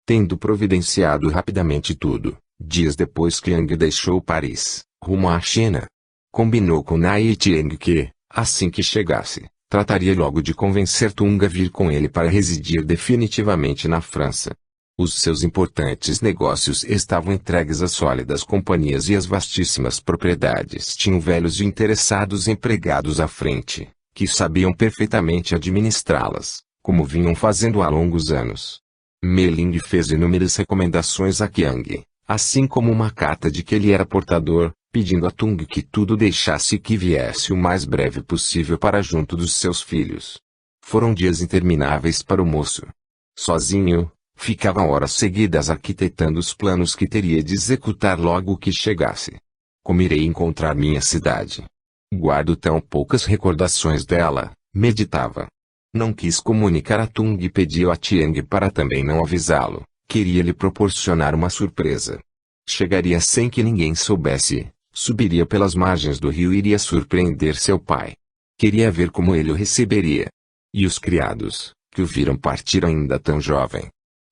Tendo providenciado rapidamente tudo, dias depois Qiang deixou Paris, rumo à China. Combinou com Nai Tieng que, assim que chegasse, trataria logo de convencer Tung a vir com ele para residir definitivamente na França. Os seus importantes negócios estavam entregues a sólidas companhias e as vastíssimas propriedades tinham velhos e interessados empregados à frente, que sabiam perfeitamente administrá-las, como vinham fazendo há longos anos. Mei Ling fez inúmeras recomendações a Qiang, assim como uma carta de que ele era portador, pedindo a Tung que tudo deixasse e que viesse o mais breve possível para junto dos seus filhos. Foram dias intermináveis para o moço. Sozinho, ficava horas seguidas arquitetando os planos que teria de executar logo que chegasse. Como irei encontrar minha cidade? Guardo tão poucas recordações dela, meditava. Não quis comunicar a Tung e pediu a Tiang para também não avisá-lo, queria lhe proporcionar uma surpresa. Chegaria sem que ninguém soubesse, subiria pelas margens do rio e iria surpreender seu pai. Queria ver como ele o receberia. E os criados, que o viram partir ainda tão jovem,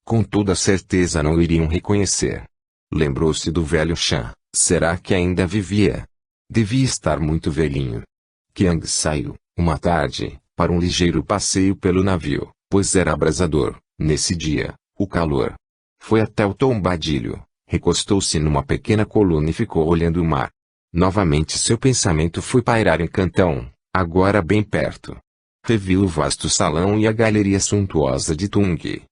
com toda certeza não o iriam reconhecer. Lembrou-se do velho Shan, será que ainda vivia? Devia estar muito velhinho. Qiang saiu, uma tarde, para um ligeiro passeio pelo navio, pois era abrasador, nesse dia, o calor. Foi até o tombadilho, recostou-se numa pequena coluna e ficou olhando o mar. Novamente seu pensamento foi pairar em Cantão, agora bem perto. Reviu o vasto salão e a galeria suntuosa de Tung.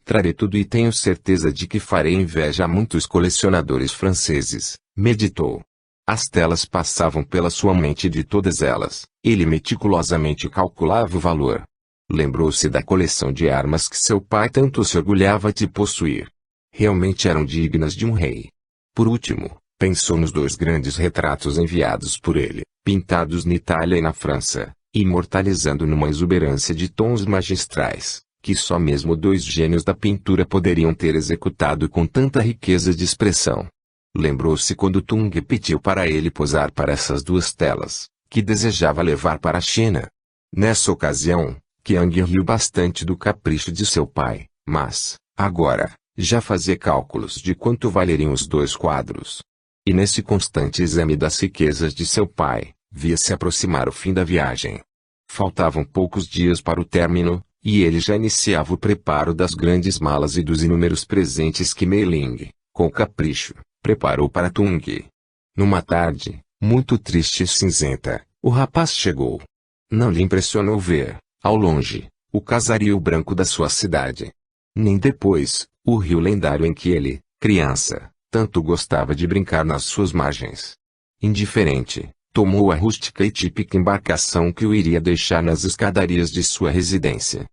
Trarei tudo e tenho certeza de que farei inveja a muitos colecionadores franceses, meditou. As telas passavam pela sua mente e de todas elas, ele meticulosamente calculava o valor. Lembrou-se da coleção de armas que seu pai tanto se orgulhava de possuir. Realmente eram dignas de um rei. Por último, pensou nos 2 grandes retratos enviados por ele, pintados na Itália e na França, imortalizando numa exuberância de tons magistrais, que só mesmo 2 gênios da pintura poderiam ter executado com tanta riqueza de expressão. Lembrou-se quando Tung pediu para ele posar para essas 2 telas, que desejava levar para a China. Nessa ocasião, Qiang riu bastante do capricho de seu pai, mas, agora, já fazia cálculos de quanto valeriam os 2 quadros. E nesse constante exame das riquezas de seu pai, via-se aproximar o fim da viagem. Faltavam poucos dias para o término, e ele já iniciava o preparo das grandes malas e dos inúmeros presentes que Mei Ling, com capricho, preparou para Tung. Numa tarde, muito triste e cinzenta, o rapaz chegou. Não lhe impressionou ver, ao longe, o casario branco da sua cidade. Nem depois, o rio lendário em que ele, criança, tanto gostava de brincar nas suas margens. Indiferente, tomou a rústica e típica embarcação que o iria deixar nas escadarias de sua residência.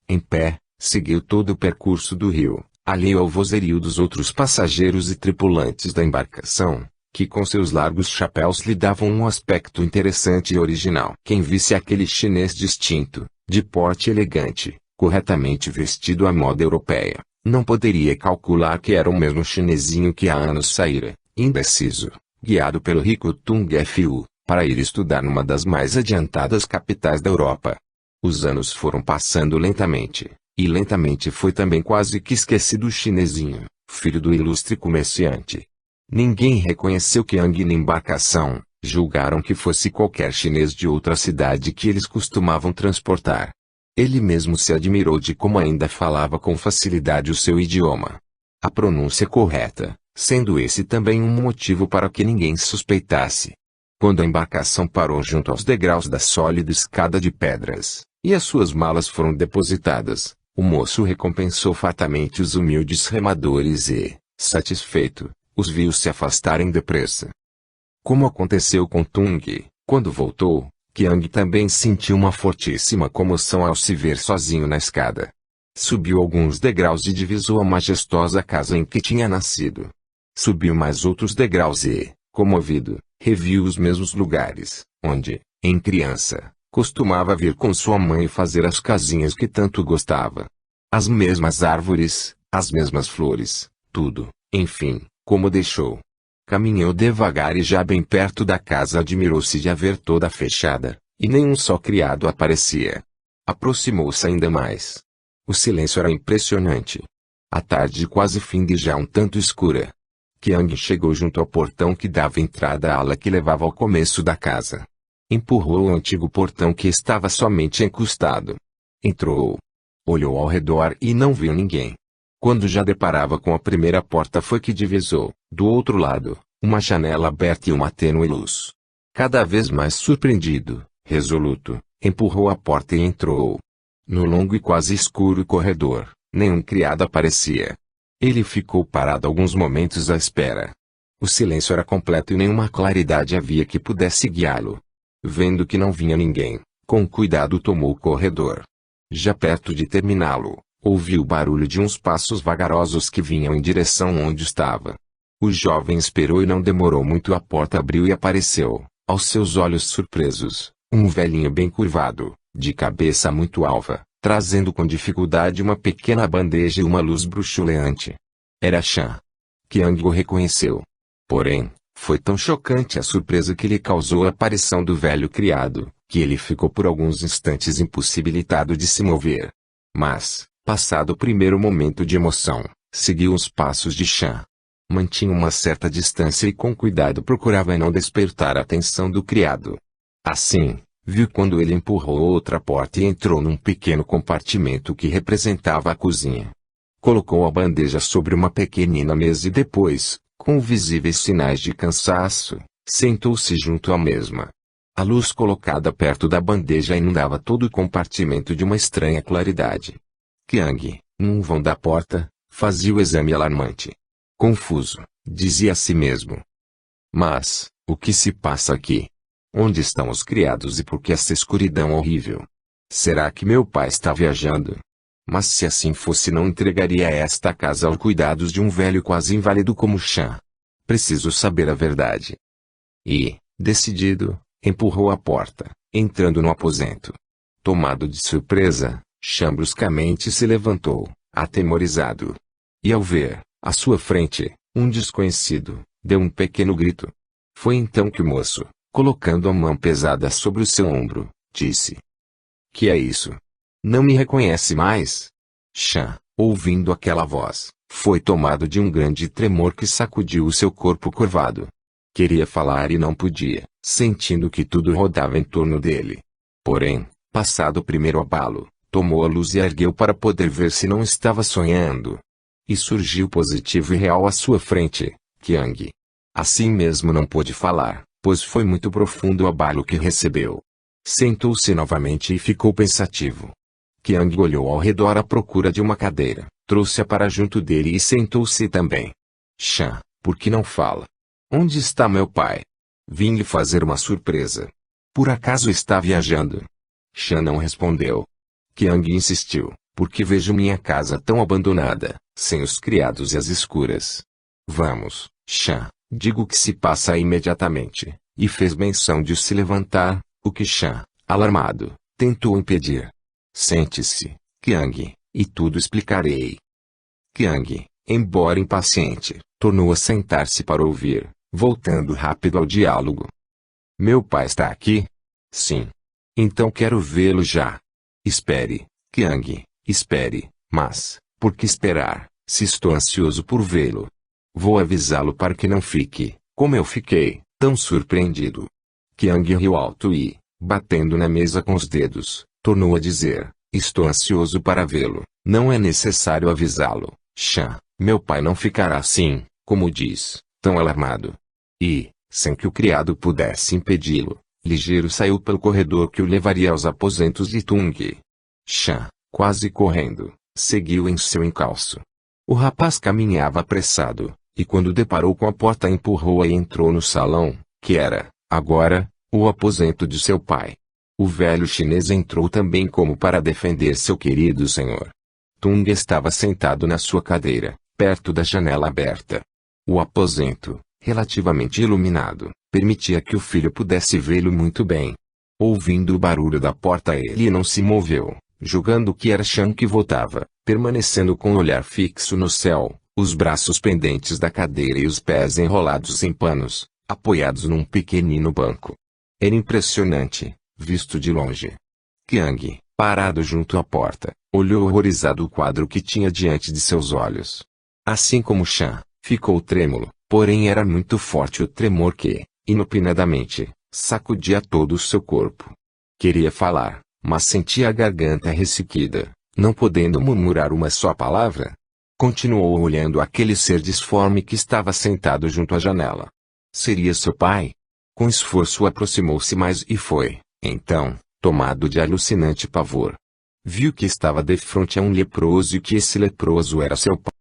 Em pé, seguiu todo o percurso do rio, alheio ao vozerio dos outros passageiros e tripulantes da embarcação, que com seus largos chapéus lhe davam um aspecto interessante e original. Quem visse aquele chinês distinto, de porte elegante, corretamente vestido à moda europeia, não poderia calcular que era o mesmo chinesinho que há anos saíra, indeciso, guiado pelo rico Tung Fu, para ir estudar numa das mais adiantadas capitais da Europa. Os anos foram passando lentamente, e lentamente foi também quase que esquecido o chinesinho, filho do ilustre comerciante. Ninguém reconheceu Qiang na embarcação, julgaram que fosse qualquer chinês de outra cidade que eles costumavam transportar. Ele mesmo se admirou de como ainda falava com facilidade o seu idioma. A pronúncia correta, sendo esse também um motivo para que ninguém suspeitasse. Quando a embarcação parou junto aos degraus da sólida escada de pedras, e as suas malas foram depositadas, o moço recompensou fartamente os humildes remadores e, satisfeito, os viu se afastarem depressa. Como aconteceu com Tung, quando voltou, Qiang também sentiu uma fortíssima comoção ao se ver sozinho na escada. Subiu alguns degraus e divisou a majestosa casa em que tinha nascido. Subiu mais outros degraus e, comovido, reviu os mesmos lugares, onde, em criança, costumava vir com sua mãe fazer as casinhas que tanto gostava. As mesmas árvores, as mesmas flores, tudo, enfim, como deixou. Caminhou devagar e já bem perto da casa admirou-se de a ver toda fechada, e nenhum só criado aparecia. Aproximou-se ainda mais. O silêncio era impressionante. A tarde quase fim de já um tanto escura. Qiang chegou junto ao portão que dava entrada à ala que levava ao começo da casa. Empurrou o antigo portão que estava somente encostado. Entrou. Olhou ao redor e não viu ninguém. Quando já deparava com a primeira porta foi que divisou, do outro lado, uma janela aberta e uma tênue luz. Cada vez mais surpreendido, resoluto, empurrou a porta e entrou. No longo e quase escuro corredor, nenhum criado aparecia. Ele ficou parado alguns momentos à espera. O silêncio era completo e nenhuma claridade havia que pudesse guiá-lo. Vendo que não vinha ninguém, com cuidado tomou o corredor. Já perto de terminá-lo, ouviu o barulho de uns passos vagarosos que vinham em direção onde estava. O jovem esperou e não demorou muito, a porta abriu e apareceu, aos seus olhos surpresos, um velhinho bem curvado, de cabeça muito alva, trazendo com dificuldade uma pequena bandeja e uma luz bruxuleante. Era Chan. Qiang o reconheceu. Porém, foi tão chocante a surpresa que lhe causou a aparição do velho criado, que ele ficou por alguns instantes impossibilitado de se mover. Mas, passado o primeiro momento de emoção, seguiu os passos de Chan. Mantinha uma certa distância e com cuidado procurava não despertar a atenção do criado. Assim, viu quando ele empurrou outra porta e entrou num pequeno compartimento que representava a cozinha. Colocou a bandeja sobre uma pequenina mesa e depois, com visíveis sinais de cansaço, sentou-se junto à mesma. A luz colocada perto da bandeja inundava todo o compartimento de uma estranha claridade. Qiang, num vão da porta, fazia o exame alarmante. Confuso, dizia a si mesmo. Mas, o que se passa aqui? Onde estão os criados e por que essa escuridão horrível? Será que meu pai está viajando? Mas se assim fosse, não entregaria esta casa aos cuidados de um velho quase inválido como Chan. Preciso saber a verdade. E, decidido, empurrou a porta, entrando no aposento. Tomado de surpresa, Chan bruscamente se levantou, atemorizado. E ao ver, à sua frente, um desconhecido, deu um pequeno grito. Foi então que o moço, colocando a mão pesada sobre o seu ombro, disse: Que é isso? Não me reconhece mais? Chan, ouvindo aquela voz, foi tomado de um grande tremor que sacudiu o seu corpo curvado. Queria falar e não podia, sentindo que tudo rodava em torno dele. Porém, passado o primeiro abalo, tomou a luz e a ergueu para poder ver se não estava sonhando. E surgiu positivo e real à sua frente, Qiang. Assim mesmo não pôde falar, pois foi muito profundo o abalo que recebeu. Sentou-se novamente e ficou pensativo. Qiang olhou ao redor à procura de uma cadeira, trouxe-a para junto dele e sentou-se também. Chan, por que não fala? Onde está meu pai? Vim lhe fazer uma surpresa. Por acaso está viajando? Chan não respondeu. Qiang insistiu, porque vejo minha casa tão abandonada, sem os criados e às escuras. Vamos, Chan, digo o que se passa imediatamente, e fez menção de se levantar, o que Chan, alarmado, tentou impedir. Sente-se, Qiang, e tudo explicarei. Qiang, embora impaciente, tornou a sentar-se para ouvir, voltando rápido ao diálogo. Meu pai está aqui? Sim. Então quero vê-lo já. Espere, Qiang, espere, mas, por que esperar, se estou ansioso por vê-lo? Vou avisá-lo para que não fique, como eu fiquei, tão surpreendido. Qiang riu alto e, batendo na mesa com os dedos, tornou a dizer: Estou ansioso para vê-lo, não é necessário avisá-lo, Chan, meu pai não ficará assim, como diz, tão alarmado. E, sem que o criado pudesse impedi-lo, ligeiro saiu pelo corredor que o levaria aos aposentos de Tung. Chan, quase correndo, seguiu em seu encalço. O rapaz caminhava apressado, e quando deparou com a porta empurrou-a e entrou no salão, que era, agora, o aposento de seu pai. O velho chinês entrou também como para defender seu querido senhor. Tung estava sentado na sua cadeira, perto da janela aberta. O aposento, relativamente iluminado, permitia que o filho pudesse vê-lo muito bem. Ouvindo o barulho da porta, ele não se moveu, julgando que era Chan que voltava, permanecendo com o olhar fixo no céu, os braços pendentes da cadeira e os pés enrolados em panos, apoiados num pequenino banco. Era impressionante, visto de longe. Qiang, parado junto à porta, olhou horrorizado o quadro que tinha diante de seus olhos. Assim como Chan, ficou trêmulo, porém era muito forte o tremor que, inopinadamente, sacudia todo o seu corpo. Queria falar, mas sentia a garganta ressequida, não podendo murmurar uma só palavra. Continuou olhando aquele ser disforme que estava sentado junto à janela. Seria seu pai? Com esforço aproximou-se mais e foi, então, tomado de alucinante pavor. Viu que estava defronte a um leproso e que esse leproso era seu pai.